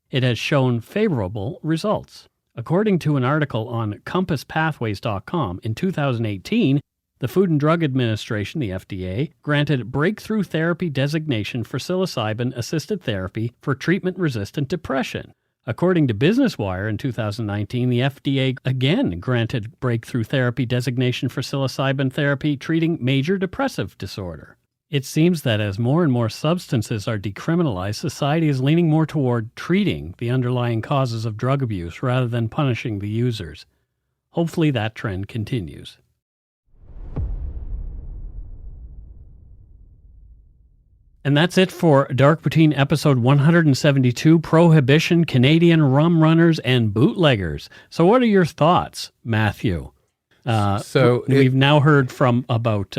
It has shown favorable results. According to an article on compasspathways.com, in 2018, the Food and Drug Administration, the FDA, granted breakthrough therapy designation for psilocybin-assisted therapy for treatment-resistant depression. According to Business Wire in 2019, the FDA again granted breakthrough therapy designation for psilocybin therapy treating major depressive disorder. It seems that as more and more substances are decriminalized, society is leaning more toward treating the underlying causes of drug abuse rather than punishing the users. Hopefully that trend continues. And that's it for Dark Poutine episode 172, Prohibition, Canadian Rum Runners, and Bootleggers. So what are your thoughts, Matthew? We've now heard about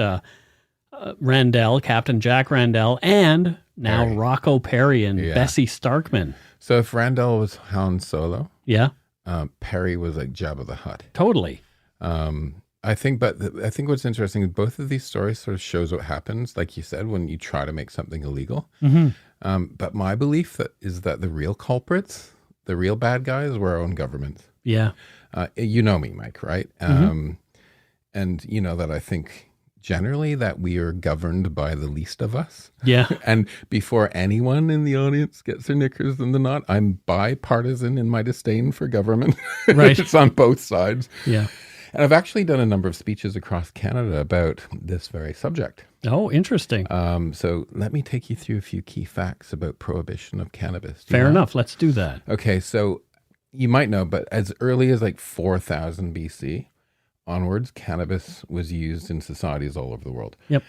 Randell, Captain Jack Randell, and now Perry. Rocco Perry and Yeah. Bessie Starkman. So if Randall was Han Solo, Yeah, Perry was like Jabba the Hutt. totally. I think what's interesting is both of these stories sort of shows what happens, like you said, when you try to make something illegal. Mm-hmm. But my belief is that the real culprits, the real bad guys, were our own governments. Yeah. You know me, Mike, right? And you know that I think generally that we are governed by the least of us. Yeah. And before anyone in the audience gets their knickers in the knot, I'm bipartisan in my disdain for government. Right. It's on both sides. Yeah. And I've actually done a number of speeches across Canada about this very subject. Oh, interesting. So let me take you through a few key facts about prohibition of cannabis. Fair enough. Let's do that. Okay, so you might know, but as early as like 4000 BC onwards, cannabis was used in societies all over the world. Yep.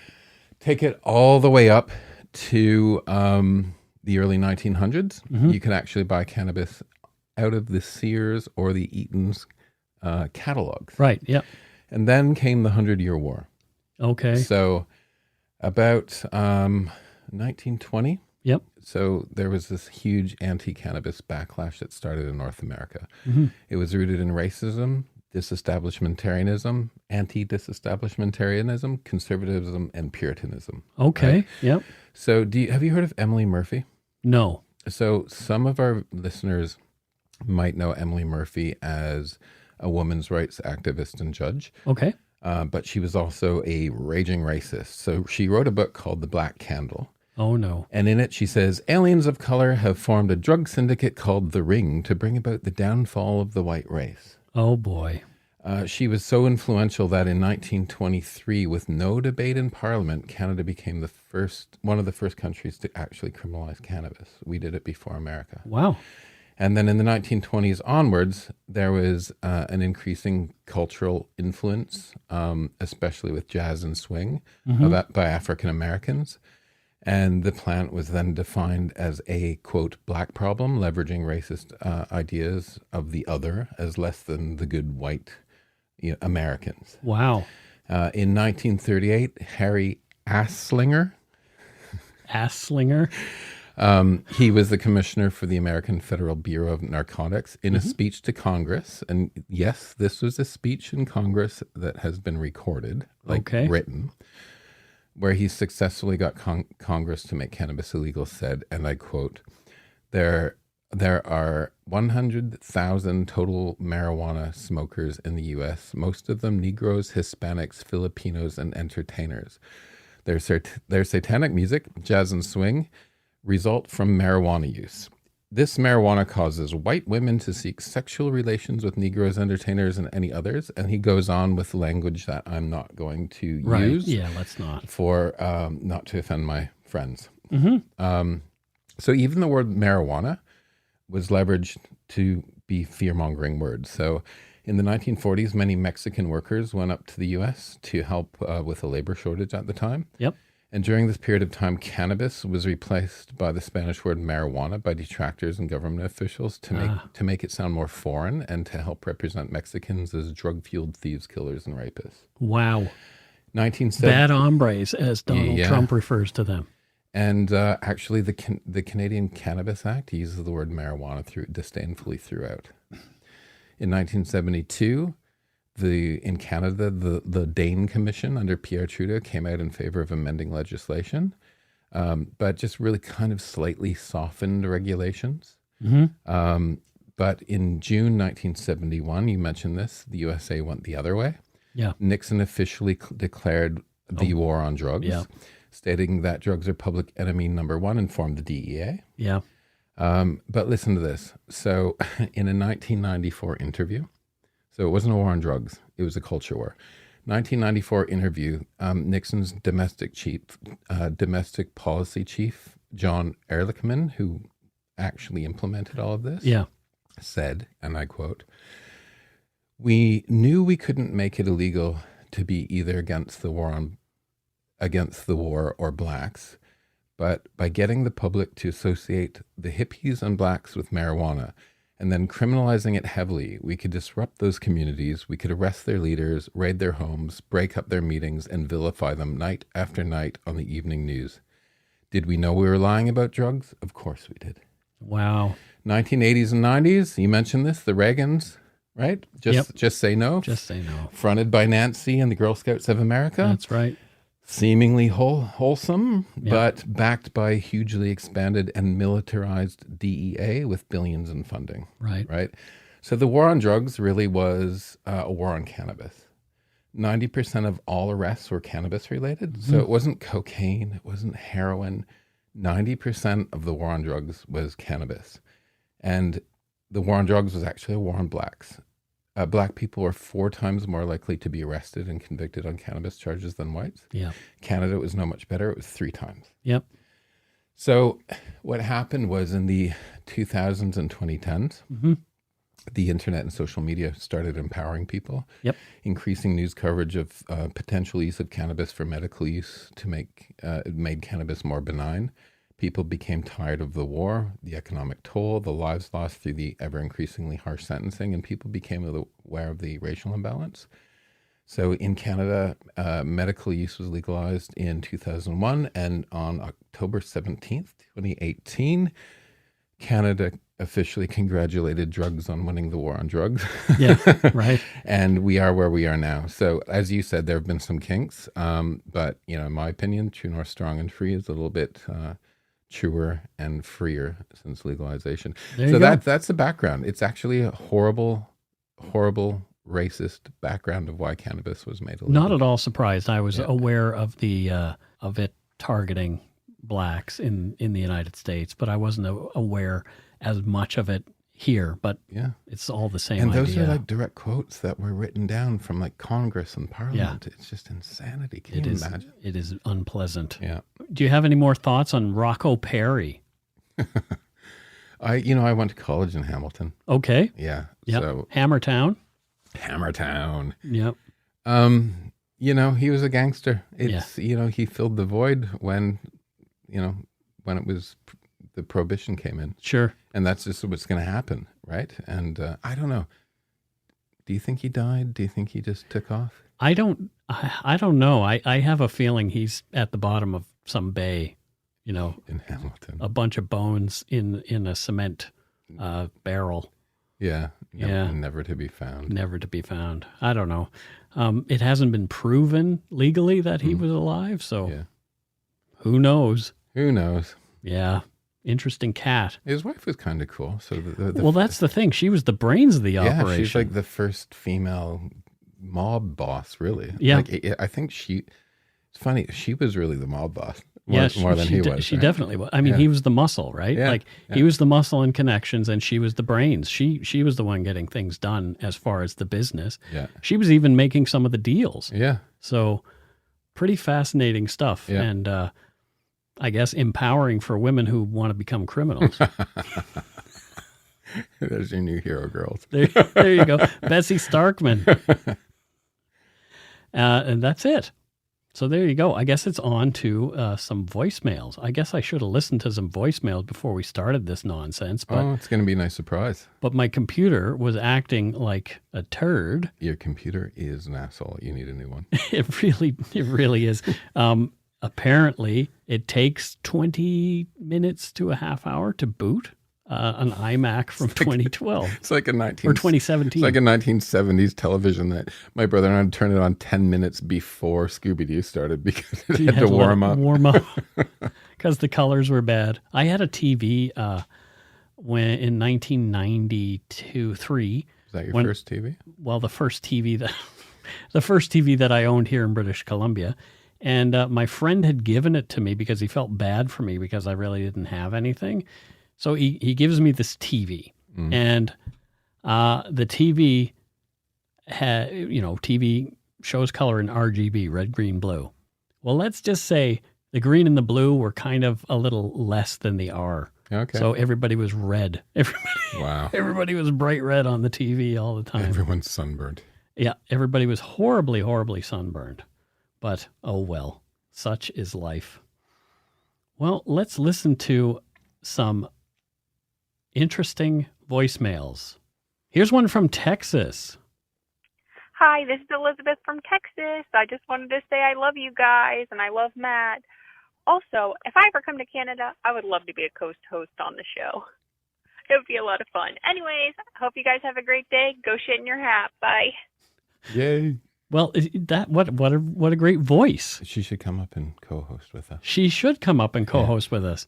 Take it all the way up to the early 1900s. You could actually buy cannabis out of the Sears or the Eaton's catalogs. Right. Yep. And then came the 100-Year War. Okay. So about 1920. Yep. So there was this huge anti-cannabis backlash that started in North America. Mm-hmm. It was rooted in racism, disestablishmentarianism, anti-disestablishmentarianism, conservatism, and puritanism. Okay. Right? Yep. So have you heard of Emily Murphy? No. So some of our listeners might know Emily Murphy as a women's rights activist and judge. Okay. But she was also a raging racist. So she wrote a book called The Black Candle. Oh, no. And in it, she says, aliens of color have formed a drug syndicate called The Ring to bring about the downfall of the white race. Oh, boy. She was so influential that in 1923, with no debate in Parliament, Canada became one of the first countries to actually criminalize cannabis. We did it before America. Wow. And then in the 1920s onwards, there was an increasing cultural influence, especially with jazz and swing, by African Americans. And the plant was then defined as a, quote, black problem, leveraging racist ideas of the other as less than the good white Americans. Wow. In 1938, Harry Anslinger, he was the commissioner for the American Federal Bureau of Narcotics in a speech to Congress. And yes, this was a speech in Congress that has been recorded, written, where he successfully got Congress to make cannabis illegal, said, and I quote, there are 100,000 total marijuana smokers in the U.S., most of them Negroes, Hispanics, Filipinos, and entertainers. Their satanic music, jazz and swing, result from marijuana use. This marijuana causes white women to seek sexual relations with Negroes, entertainers, and any others. And he goes on with language that I'm not going to use. Yeah, let's not. For not to offend my friends. So even the word marijuana was leveraged to be fear-mongering words. So in the 1940s, many Mexican workers went up to the U.S. to help with a labor shortage at the time. Yep. And during this period of time, cannabis was replaced by the Spanish word marijuana by detractors and government officials to make it sound more foreign and to help represent Mexicans as drug-fueled thieves, killers, and rapists. Wow. 1970 Bad hombres, as Donald Trump refers to them. And actually, the Canadian Cannabis Act uses the word marijuana disdainfully throughout. In 1972, in Canada, the Dane Commission under Pierre Trudeau came out in favor of amending legislation, but just really kind of slightly softened regulations. But in June 1971, you mentioned this, the USA went the other way. Yeah. Nixon officially declared the war on drugs, stating that drugs are public enemy number one and formed the DEA. Yeah. But listen to this. So in a 1994 interview, so it wasn't a war on drugs, it was a culture war. 1994 interview, Nixon's domestic policy chief, John Ehrlichman, who actually implemented all of this, said, and I quote, "We knew we couldn't make it illegal to be either against the war or blacks, but by getting the public to associate the hippies and blacks with marijuana and then criminalizing it heavily, we could disrupt those communities, we could arrest their leaders, raid their homes, break up their meetings, and vilify them night after night on the evening news. Did we know we were lying about drugs? Of course we did." Wow. 1980s and 90s, you mentioned this, the Reagans, right? Just Say No. Just Say No. Fronted by Nancy and the Girl Scouts of America. That's right. Seemingly wholesome, but backed by hugely expanded and militarized DEA with billions in funding. Right. So the war on drugs really was a war on cannabis. 90% of all arrests were cannabis related. Mm-hmm. So it wasn't cocaine, it wasn't heroin. 90% of the war on drugs was cannabis. And the war on drugs was actually a war on blacks. Black people are 4 times more likely to be arrested and convicted on cannabis charges than whites. Yeah. Canada was no much better. It was 3 times. Yep. So what happened was in the 2000s and 2010s, the internet and social media started empowering people, increasing news coverage of potential use of cannabis for medical use to make it made cannabis more benign. People became tired of the war, the economic toll, the lives lost through the ever-increasingly harsh sentencing, and people became aware of the racial imbalance. So in Canada, medical use was legalized in 2001, and on October 17th, 2018, Canada officially congratulated drugs on winning the war on drugs. Yeah, right. And we are where we are now. So as you said, there have been some kinks, but in my opinion, True North Strong and Free is a little bit truer and freer since legalization. So that's the background. It's actually a horrible racist background of why cannabis was made illegal. Not at all surprised. I was aware of the of it targeting blacks in the United States, but I wasn't aware as much of it here. But it's all the same. And those idea. are like direct quotes that were written down from like Congress and Parliament. Yeah. It's just insanity. Can you imagine? It is unpleasant. Yeah. Do you have any more thoughts on Rocco Perry? I went to college in Hamilton. Okay. Yeah. Yep. So Hammertown. Yep. He was a gangster. He filled the void when it was the Prohibition came in. Sure. And that's just what's going to happen, right? And I don't know. Do you think he died? Do you think he just took off? I don't know. I have a feeling he's at the bottom of some bay, in Hamilton. A bunch of bones in a cement barrel. Yeah. Never to be found. Never to be found. I don't know. It hasn't been proven legally that he was alive, so who knows? Who knows? Yeah. Interesting cat. His wife was kind of cool. So that's the thing. She was the brains of the operation. She's like the first female mob boss, really. Yeah. I think it's funny. She was really the mob boss more than he was. She definitely was. I mean, he was the muscle, right? Yeah. He was the muscle and connections, and she was the brains. She was the one getting things done as far as the business. Yeah. She was even making some of the deals. Yeah. So pretty fascinating stuff. Yeah. And, I guess empowering for women who want to become criminals. There's your new hero girls. There you go. Bessie Starkman. And that's it. So there you go. I guess it's on to some voicemails. I guess I should have listened to some voicemails before we started this nonsense. But, it's going to be a nice surprise. But my computer was acting like a turd. Your computer is an asshole. You need a new one. It really is. Apparently, it takes 20 minutes to a half hour to boot an iMac from 2012. It's like a 2017. It's like a 1970s television that my brother and I turned it on 10 minutes before Scooby-Doo started because it had to warm up. Because the colors were bad. I had a TV when in 1992-3. Is that your first TV? Well, the first TV that I owned here in British Columbia. And my friend had given it to me because he felt bad for me because I really didn't have anything. So he gives me this TV. And the TV had, TV shows color in RGB, red, green, blue. Well, let's just say the green and the blue were kind of a little less than the R. Okay. So everybody was red. Wow. Everybody was bright red on the TV all the time. Everyone's sunburned. Yeah, everybody was horribly, horribly sunburned. But, oh well, such is life. Well, let's listen to some interesting voicemails. Here's one from Texas. Hi, this is Elizabeth from Texas. I just wanted to say I love you guys and I love Matt. Also, if I ever come to Canada, I would love to be a coast host on the show. It would be a lot of fun. Anyways, hope you guys have a great day. Go shit in your hat. Bye. Yay. Well, what a great voice. She should come up and co-host with us. She should come up and co-host with us.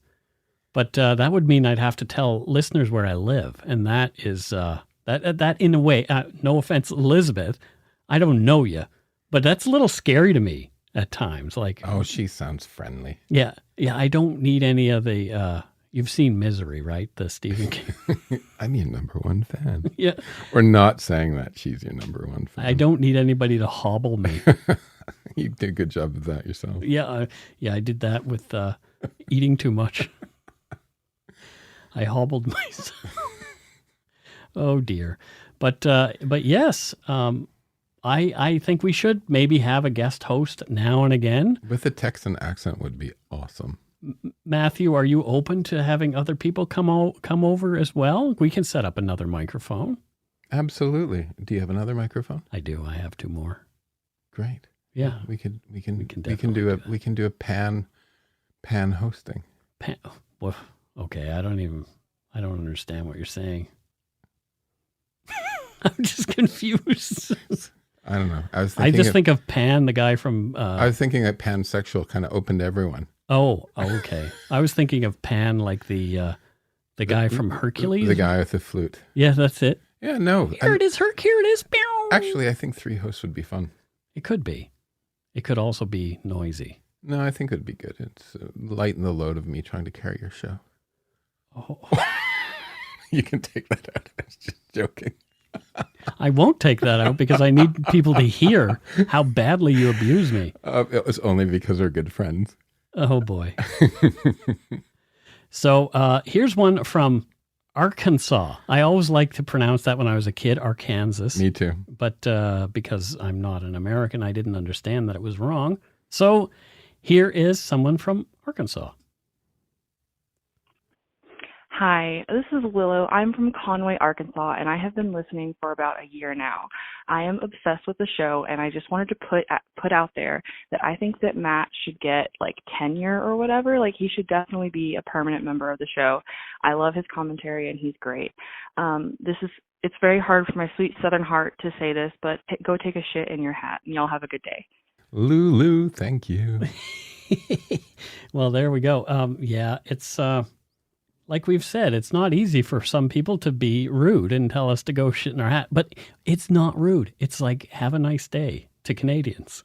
But that would mean I'd have to tell listeners where I live. And that is, that in a way, no offense, Elizabeth, I don't know you, but that's a little scary to me at times. Like, oh, she sounds friendly. Yeah. I don't need any of the, you've seen Misery, right? The Stephen King. I'm your number one fan. Yeah. We're not saying that she's your number one fan. I don't need anybody to hobble me. You did a good job of that yourself. Yeah. I did that with eating too much. I hobbled myself. Oh dear. But yes, I think we should maybe have a guest host now and again. With a Texan accent would be awesome. Matthew, are you open to having other people come over as well? We can set up another microphone. Absolutely. Do you have another microphone? I do. I have 2 more. Great. Yeah. We can do a pan hosting. Well, okay, I don't understand what you're saying. I'm just confused. I don't know. I just think of Pan, the guy from... I was thinking that pansexual kind of opened to everyone. Oh, okay. I was thinking of Pan like the guy from Hercules. The guy with the flute. Yeah, that's it. Yeah, no. Here it is, Herc. Here it is. Actually, I think 3 hosts would be fun. It could be. It could also be noisy. No, I think it would be good. It's lighten the load of me trying to carry your show. Oh. You can take that out. I was just joking. I won't take that out because I need people to hear how badly you abuse me. It was only because we're good friends. Oh, boy. So here's one from Arkansas. I always liked to pronounce that when I was a kid, Arkansas. Me too. But because I'm not an American, I didn't understand that it was wrong. So here is someone from Arkansas. Hi, this is Willow. I'm from Conway, Arkansas, and I have been listening for about a year now. I am obsessed with the show, and I just wanted to put out there that I think that Matt should get like tenure or whatever. Like he should definitely be a permanent member of the show. I love his commentary, and he's great. It's very hard for my sweet Southern heart to say this, but go take a shit in your hat, and y'all have a good day. Lulu, thank you. Well, there we go. Yeah, it's like we've said, it's not easy for some people to be rude and tell us to go shit in our hat, but it's not rude. It's like, have a nice day to Canadians.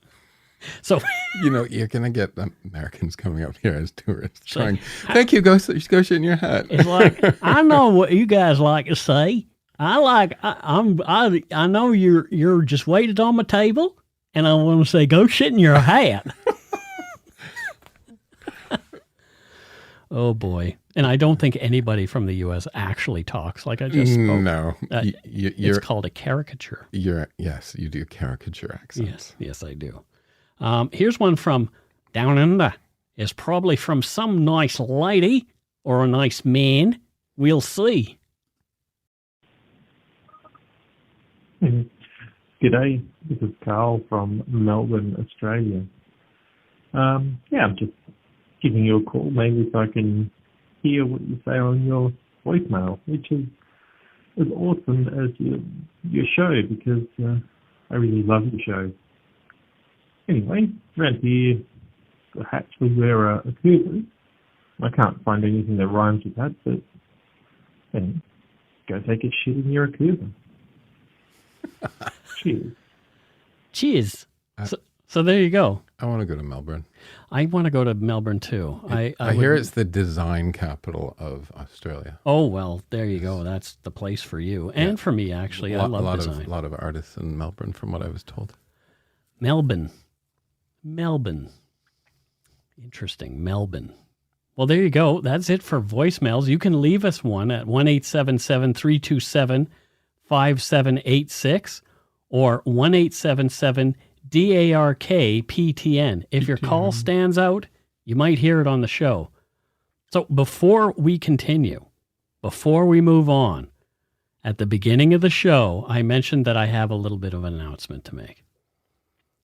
So, you're going to get Americans coming up here as tourists trying, thank you, go shit in your hat. It's like, I know what you guys like to say. I know you're just waited on my table and I want to say, go shit in your hat. Oh boy. And I don't think anybody from the U.S. actually talks like I just spoke. No. It's called a caricature. Yes, you do caricature accents. Yes, I do. Here's one from down under. It's probably from some nice lady or a nice man. We'll see. G'day, this is Carl from Melbourne, Australia. I'm just giving you a call mainly so I can hear what you say on your voicemail, which is as awesome as your show because I really love your show. Anyway, around here, the hats we wear are curtails. I can't find anything that rhymes with that, but anyway, go take a shit in your curtain. Cheers. So there you go. I want to go to Melbourne. I want to go to Melbourne too. I hear it's the design capital of Australia. Oh, well, there you go. That's the place for you. And for me, actually. I love design. A lot of artists in Melbourne, from what I was told. Melbourne. Interesting, Melbourne. Well, there you go. That's it for voicemails. You can leave us one at 1-877-327-5786 or 1-877-DARK-PTN. If your call stands out, you might hear it on the show. So before we continue, before we move on, at the beginning of the show, I mentioned that I have a little bit of an announcement to make.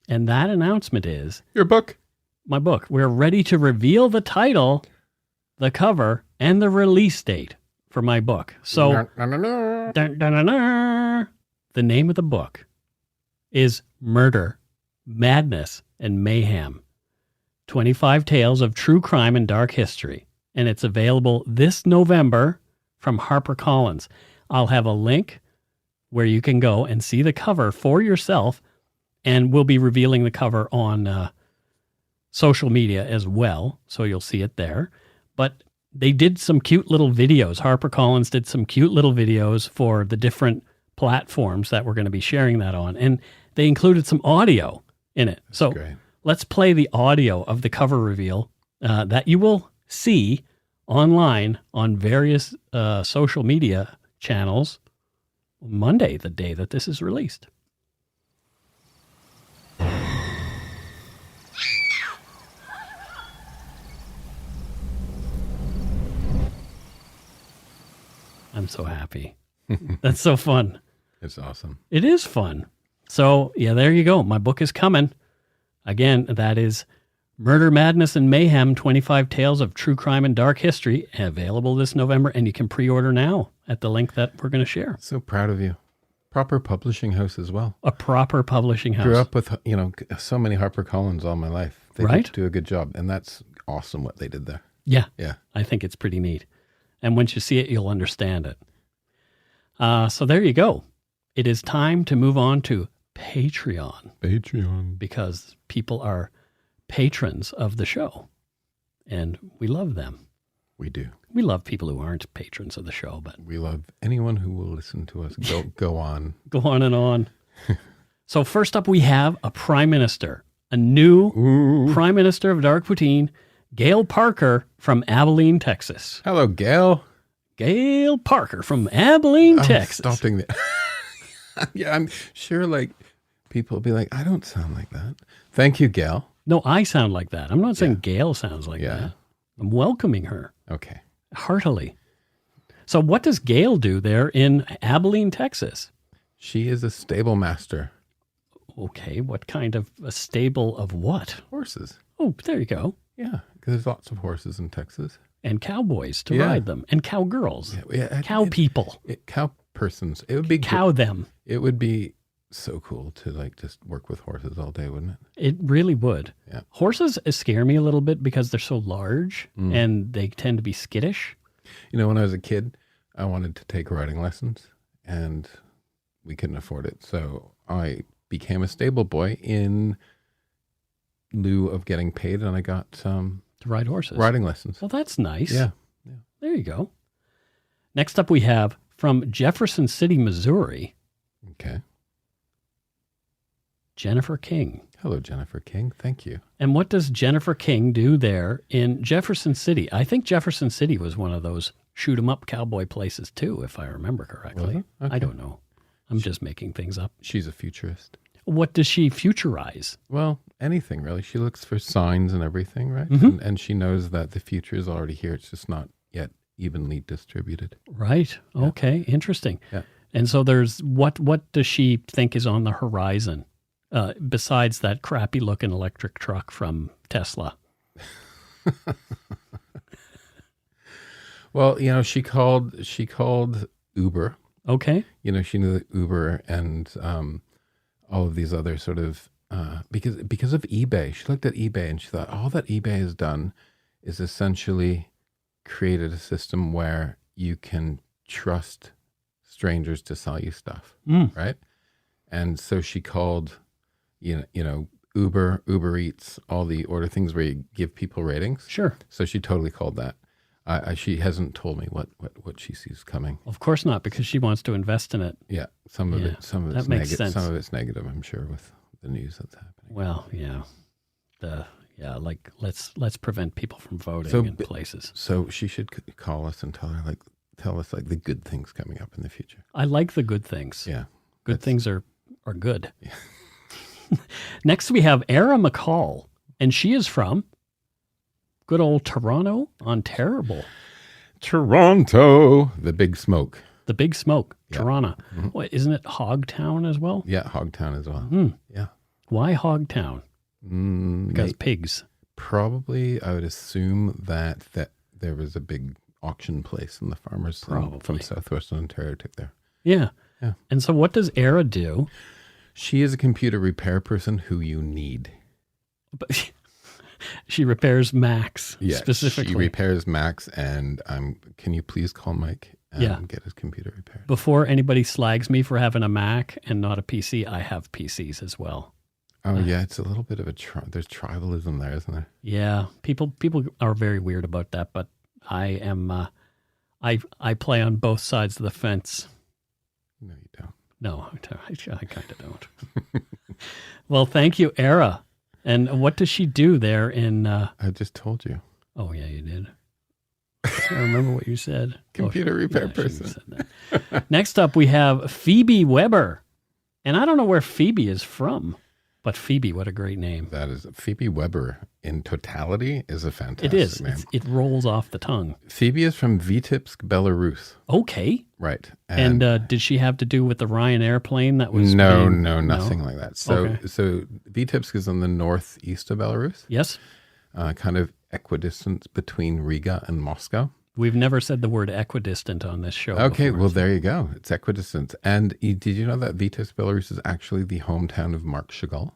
And that announcement is... Your book. My book. We're ready to reveal the title, the cover, and the release date for my book. So, the name of the book is Murder, Madness, and Mayhem. 25 Tales of True Crime and Dark History. And it's available this November from HarperCollins. I'll have a link where you can go and see the cover for yourself, and we'll be revealing the cover on social media as well, so you'll see it there. But they did some cute little videos. HarperCollins did some cute little videos for the different platforms that we're going to be sharing that on, and they included some audio in it. So let's play the audio of the cover reveal that you will see online on various social media channels Monday, the day that this is released. I'm so happy. That's so fun. It's awesome. It is fun. So, yeah, there you go. My book is coming. Again, that is Murder, Madness, and Mayhem, 25 Tales of True Crime and Dark History, available this November, and you can pre-order now at the link that we're going to share. So proud of you. Proper publishing house as well. A proper publishing house. Grew up with, so many HarperCollins all my life. They did do a good job, and that's awesome what they did there. Yeah. Yeah. I think it's pretty neat. And once you see it, you'll understand it. So there you go. It is time to move on to Patreon. Because people are patrons of the show, and we love them. We do. We love people who aren't patrons of the show, but we love anyone who will listen to us. Go on. Go on and on. So first up, we have a prime minister, a new prime minister of Dark Poutine, Gail Parker from Abilene, Texas. Hello, Gail. Gail Parker from Abilene, Texas. Stopping there. Yeah, I'm sure people will be like, I don't sound like that. Thank you, Gail. No, I sound like that. I'm not saying Gail sounds like that. I'm welcoming her. Okay. Heartily. So what does Gail do there in Abilene, Texas? She is a stable master. Okay, what kind of a stable of what? Horses. Oh, there you go. Yeah, because there's lots of horses in Texas. And cowboys to ride them. And cowgirls. Cow people. Cow persons. It would be cow them. It would be so cool to just work with horses all day, wouldn't it? It really would. Yeah. Horses scare me a little bit because they're so large and they tend to be skittish. When I was a kid, I wanted to take riding lessons and we couldn't afford it. So I became a stable boy in lieu of getting paid, and I got to ride horses. Riding lessons. Well, that's nice. Yeah. There you go. Next up we have from Jefferson City, Missouri. Okay. Jennifer King. Hello, Jennifer King. Thank you. And what does Jennifer King do there in Jefferson City? I think Jefferson City was one of those shoot-'em-up cowboy places too, if I remember correctly. Okay. I don't know. I'm just making things up. She's a futurist. What does she futurize? Well, anything really. She looks for signs and everything, right? Mm-hmm. And she knows that the future is already here. It's just not yet evenly distributed. Right. Yeah. Okay. Interesting. Yeah. And so there's what does she think is on the horizon besides that crappy looking electric truck from Tesla? Well, she called Uber. Okay. She knew that Uber and all of these other sort of because of eBay. She looked at eBay and she thought all that eBay has done is essentially created a system where you can trust strangers to sell you stuff, right? And so she called, Uber Eats, all the order things where you give people ratings. Sure. So she totally called that. She hasn't told me what she sees coming. Of course not, because she wants to invest in it. Yeah, some of it's makes sense. Some of it's negative, I'm sure, with the news that's happening. Well, yeah. Let's prevent people from voting in places. So she should call us and tell us like the good things coming up in the future. I like the good things. Yeah. Good things are good. Yeah. Next we have Era McCall, and she is from good old Toronto, Ontario. Toronto, the Big Smoke. The Big Smoke, Yeah. Toronto. Mm-hmm. What, isn't it Hogtown as well? Yeah, Hogtown as well. Yeah. Why Hogtown? Because pigs. Probably, I would assume that there was a big auction place and the farmers from southwestern Ontario took there. Yeah. Yeah. And so what does Era do? She is a computer repair person who you need. But she repairs Macs specifically. She repairs Macs, and can you please call Mike and get his computer repaired? Before anybody slags me for having a Mac and not a PC, I have PCs as well. Oh, yeah, it's a little bit of there's tribalism there, isn't there? Yeah, people are very weird about that, but I am, I play on both sides of the fence. No, you don't. No, I kind of don't. Well, thank you, Era. And what does she do there in... I just told you. Oh, yeah, you did. I remember what you said. Computer repair person. Next up, we have Phoebe Weber. And I don't know where Phoebe is from. But Phoebe, what a great name. That is Phoebe Weber in totality is a fantastic name. It rolls off the tongue. Phoebe is from Vitebsk, Belarus. Okay. Right. And did she have to do with the Ryan airplane that was nothing like that. So Vitebsk is in the northeast of Belarus. Yes. Kind of equidistant between Riga and Moscow. We've never said the word equidistant on this show. Okay, before, well, there you go. It's equidistant. And did you know that Vitebsk, Belarus is actually the hometown of Marc Chagall?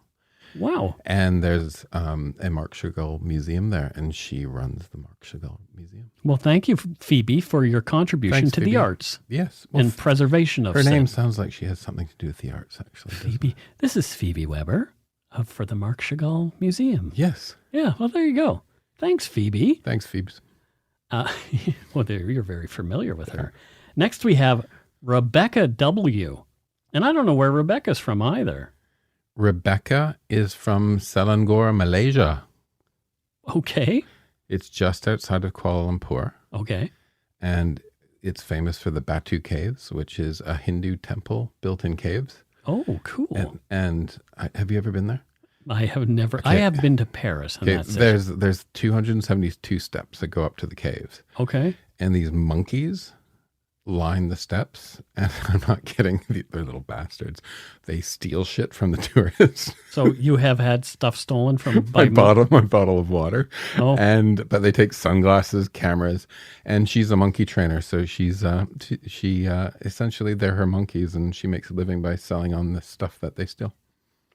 Wow. And there's a Marc Chagall museum there, and she runs the Marc Chagall Museum. Well, thank you, Phoebe, for your contribution to the arts. Yes. Well, and preservation of her name sounds like she has something to do with the arts, actually. Phoebe. This is Phoebe Weber for the Marc Chagall Museum. Yes. Yeah, well, there you go. Thanks, Phoebe. Thanks, Phoebes. Well, you're very familiar with her. Next, we have Rebecca W. And I don't know where Rebecca's from either. Rebecca is from Selangor, Malaysia. Okay. It's just outside of Kuala Lumpur. Okay. And it's famous for the Batu Caves, which is a Hindu temple built in caves. Oh, cool. And have you ever been there? I have never. Okay. I have been to Paris. And that's there's 272 steps that go up to the caves. Okay. And these monkeys line the steps, and I'm not kidding. They're little bastards. They steal shit from the tourists. So you have had stuff stolen from my bottle of water. Oh. But they take sunglasses, cameras, and she's a monkey trainer. So she's she essentially they're her monkeys, and she makes a living by selling on the stuff that they steal.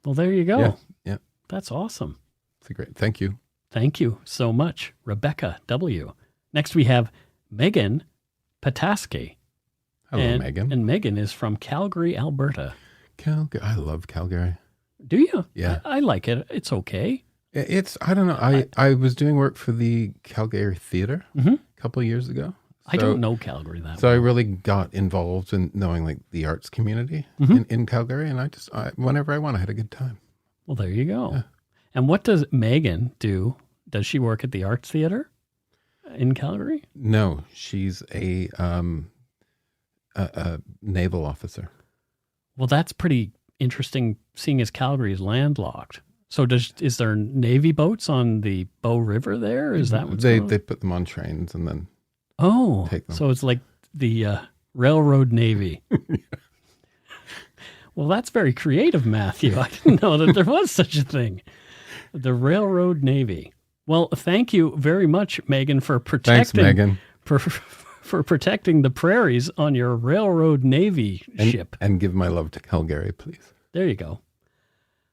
Well, there you go. Yeah. That's awesome. It's a great. Thank you. Thank you so much, Rebecca W. Next, we have Megan Pataski. Hello, Megan. And Megan is from Calgary, Alberta. Calgary. I love Calgary. Do you? Yeah. I like it. It's okay. I don't know. I was doing work for the Calgary Theatre a couple of years ago. I don't know Calgary that well. So I really got involved in knowing like the arts community in Calgary. And whenever I went, I had a good time. Well, there you go. Yeah. And what does Megan do? Does she work at the Arts Theatre in Calgary? No, she's a naval officer. Well, that's pretty interesting, seeing as Calgary is landlocked. So is there Navy boats on the Bow River there? Is that what's they put them on trains and then take them. So it's like the Railroad Navy. Well, that's very creative, Matthew. I didn't know that there was such a thing. The Railroad Navy. Well, thank you very much, Megan, for protecting. Thanks, Megan. For protecting the prairies on your Railroad Navy ship. And give my love to Calgary, please. There you go.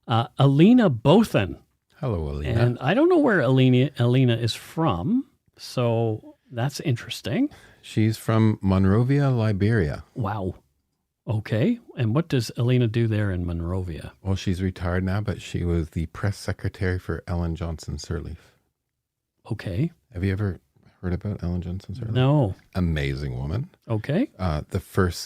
Alina Bothan. Hello, Alina. And I don't know where Alina is from, so that's interesting. She's from Monrovia, Liberia. Wow. Okay. And what does Alina do there in Monrovia? Well, she's retired now, but she was the press secretary for Ellen Johnson Sirleaf. Okay. Have you ever heard about Ellen Johnson Sirleaf? No. Amazing woman. Okay.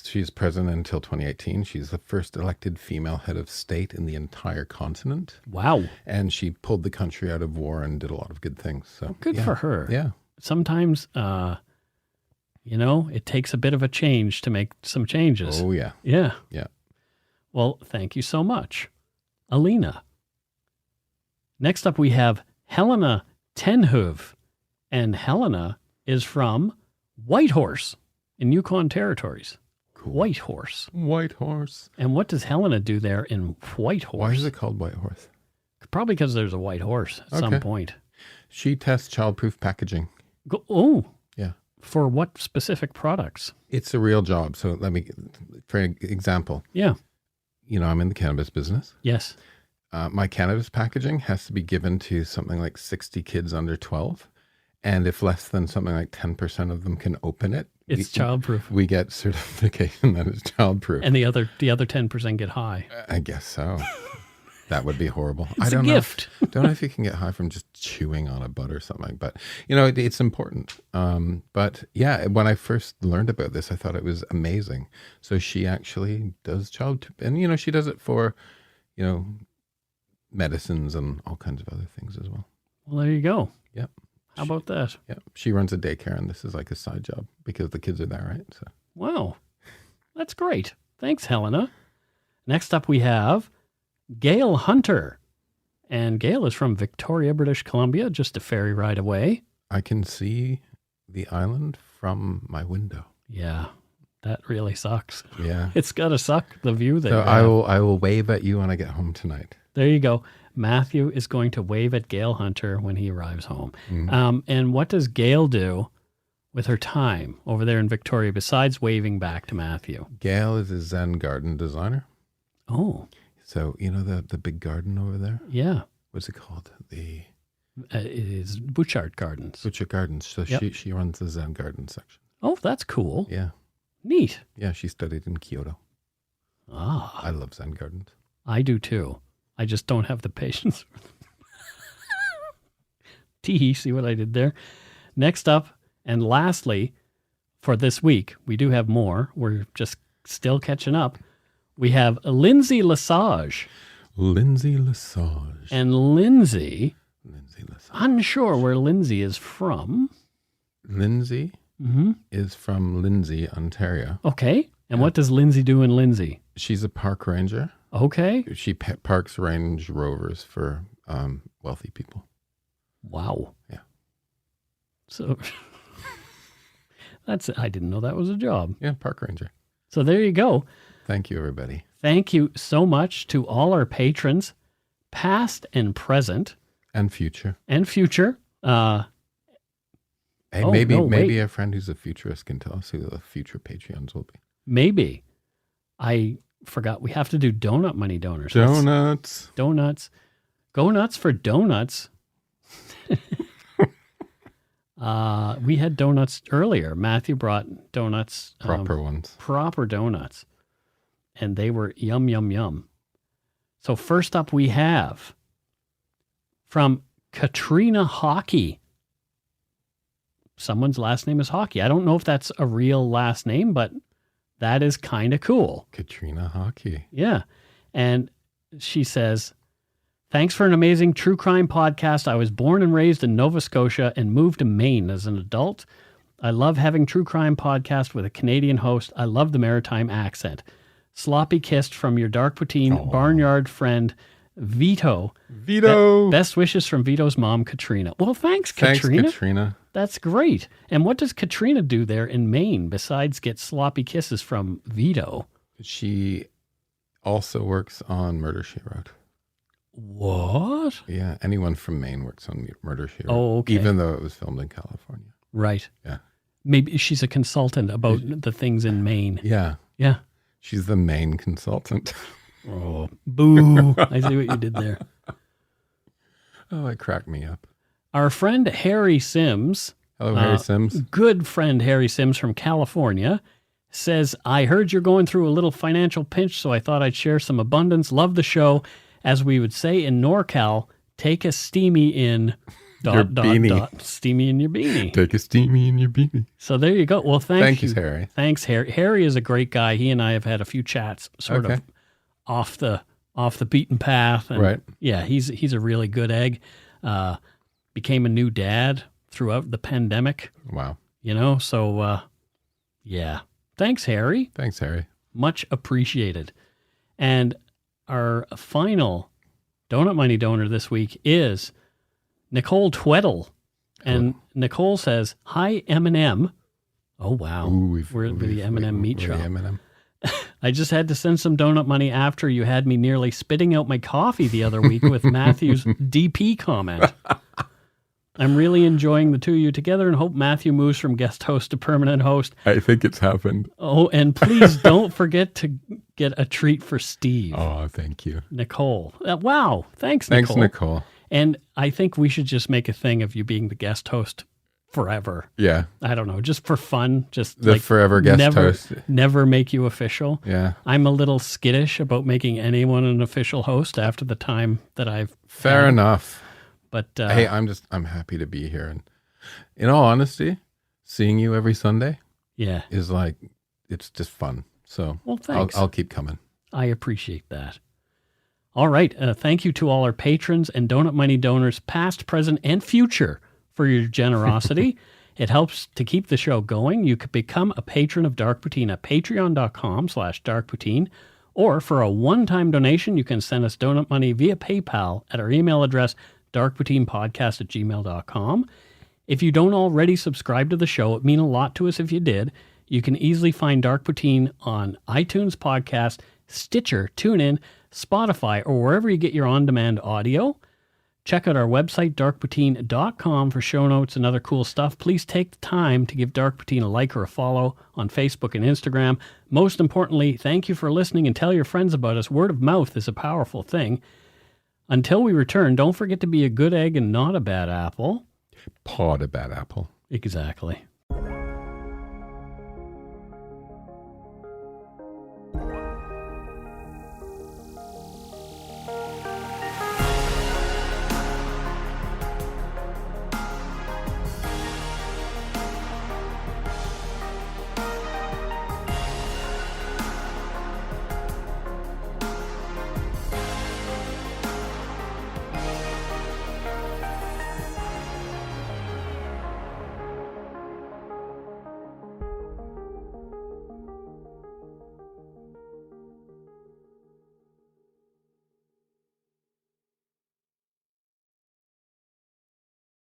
She's president until 2018. She's the first elected female head of state in the entire continent. Wow. And she pulled the country out of war and did a lot of good things. So Good for her. Yeah. Sometimes, it takes a bit of a change to make some changes. Oh, yeah. Yeah. Yeah. Well, thank you so much, Alina. Next up, we have Helena Tenhuve. And Helena is from Whitehorse in Yukon Territories. Cool. Whitehorse. Whitehorse. And what does Helena do there in Whitehorse? Why is it called Whitehorse? Probably because there's a white horse at some point. She tests childproof packaging. Yeah. For what specific products? It's a real job. So for example. Yeah. I'm in the cannabis business. Yes. My cannabis packaging has to be given to something like 60 kids under 12. And if less than something like 10% of them can open it, it's childproof. We get certification that it's childproof. And the other 10% get high. I guess so. That would be horrible. It's a gift. Don't know if you can get high from just chewing on a bud or something. But, it's important. But yeah, when I first learned about this, I thought it was amazing. So she actually does and, she does it for, medicines and all kinds of other things as well. Well, there you go. Yep. How about that? Yeah. She runs a daycare and this is like a side job because the kids are there, right? So. Wow. That's great. Thanks, Helena. Next up, we have Gail Hunter. And Gail is from Victoria, British Columbia, just a ferry ride away. I can see the island from my window. Yeah. That really sucks. Yeah. It's got to suck, the view there. So I will wave at you when I get home tonight. There you go. Matthew is going to wave at Gail Hunter when he arrives home. Mm. And what does Gail do with her time over there in Victoria besides waving back to Matthew? Gail is a Zen garden designer. Oh. So, the big garden over there? Yeah. What's it called? It is Butchart Gardens. Butchart Gardens. So she runs the Zen garden section. Oh, that's cool. Yeah. Neat. Yeah, she studied in Kyoto. Ah. I love Zen gardens. I do too. I just don't have the patience for them. See what I did there? Next up, and lastly, for this week, we do have more. We're just still catching up. We have Lindsay Lesage. Lindsay Lesage. And Lindsay Lesage. Unsure where Lindsay is from. Lindsay is from Lindsay, Ontario. Okay. And what does Lindsay do in Lindsay? She's a park ranger. Okay. She parks Range Rovers for wealthy people. Wow. Yeah. So I didn't know that was a job. Yeah, park ranger. So there you go. Thank you, everybody. Thank you so much to all our patrons, past and present. And future. Hey, maybe a friend who's a futurist can tell us who the future Patreons will be. Maybe. I forgot we have to do donut money donors. Donuts. Donuts. Go nuts for donuts. We had donuts earlier. Matthew brought donuts. Proper ones. Proper donuts. And they were yum, yum, yum. So first up we have from Katrina Hockey. Someone's last name is Hockey. I don't know if that's a real last name, but that is kind of cool. Katrina Hockey. Yeah. And she says, thanks for an amazing true crime podcast. I was born and raised in Nova Scotia and moved to Maine as an adult. I love having true crime podcast with a Canadian host. I love the maritime accent. Sloppy kissed from your dark poutine barnyard friend, Vito. Best wishes from Vito's mom, Katrina. Well, thanks, Katrina. Thanks, Katrina. That's great. And what does Katrina do there in Maine besides get sloppy kisses from Vito? She also works on Murder, She Wrote. What? Yeah, anyone from Maine works on Murder, She Wrote. Oh, okay. Even though it was filmed in California. Right. Yeah. Maybe she's a consultant about the things in Maine. Yeah. Yeah. She's the Maine consultant. Oh, boo. I see what you did there. Oh, it cracked me up. Our friend Harry Sims. Hello, Harry Sims. Good friend Harry Sims from California says, I heard you're going through a little financial pinch, so I thought I'd share some abundance. Love the show. As we would say in NorCal, take a steamy in steamy in your beanie. Take a steamy in your beanie. So there you go. Well, thank you, Harry. Thanks, Harry. Harry is a great guy. He and I have had a few chats, sort of off the beaten path. And right. Yeah, he's a really good egg. Became a new dad throughout the pandemic. Wow. So yeah. Thanks, Harry. Thanks, Harry. Much appreciated. And our final Donut Money donor this week is Nicole Tweddle. And Nicole says, "Hi, M&M." Oh, wow. Ooh, we're the M&M meat shop. M&M. I just had to send some donut money after you had me nearly spitting out my coffee the other week with Matthew's DP comment. I'm really enjoying the two of you together and hope Matthew moves from guest host to permanent host. I think it's happened. Oh, and please don't forget to get a treat for Steve. Oh, thank you. Nicole. Wow. Thanks, Nicole. Thanks, Nicole. And I think we should just make a thing of you being the guest host forever. Yeah. I don't know, just for fun. Just the forever guest host. Never make you official. Yeah. I'm a little skittish about making anyone an official host after the time that I've Fair enough. But hey, I'm happy to be here, and in all honesty, seeing you every Sunday, is like, it's just fun. So well, thanks. I'll keep coming. I appreciate that. All right, thank you to all our patrons and Donut Money donors, past, present, and future, for your generosity. It helps to keep the show going. You could become a patron of Dark Poutine at patreon.com/darkpoutine, or for a one-time donation, you can send us donut money via PayPal at our email address, darkpoutinepodcast@gmail.com. If you don't already subscribe to the show, it mean a lot to us if you did. You can easily find Dark Poutine on iTunes Podcast, Stitcher, TuneIn, Spotify, or wherever you get your on-demand audio. Check out our website, darkpoutine.com, for show notes and other cool stuff. Please take the time to give Dark Poutine a like or a follow on Facebook and Instagram. Most importantly, thank you for listening and tell your friends about us. Word of mouth is a powerful thing. Until we return, don't forget to be a good egg and not a bad apple. Pod a bad apple. Exactly.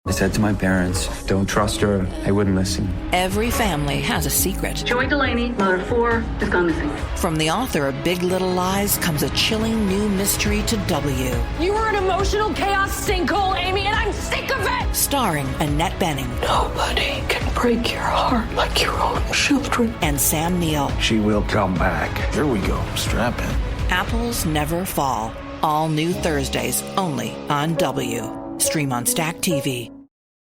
I said to my parents, don't trust her. I wouldn't listen. Every family has a secret. Joy Delaney, mother of 4, has gone missing. From the author of Big Little Lies comes a chilling new mystery to W. You were an emotional chaos sinkhole, Amy, and I'm sick of it! Starring Annette Bening. Nobody can break your heart like your own children. And Sam Neill. She will come back. Here we go. Strap in. Apples Never Fall. All new Thursdays, only on W. Stream on Stack TV.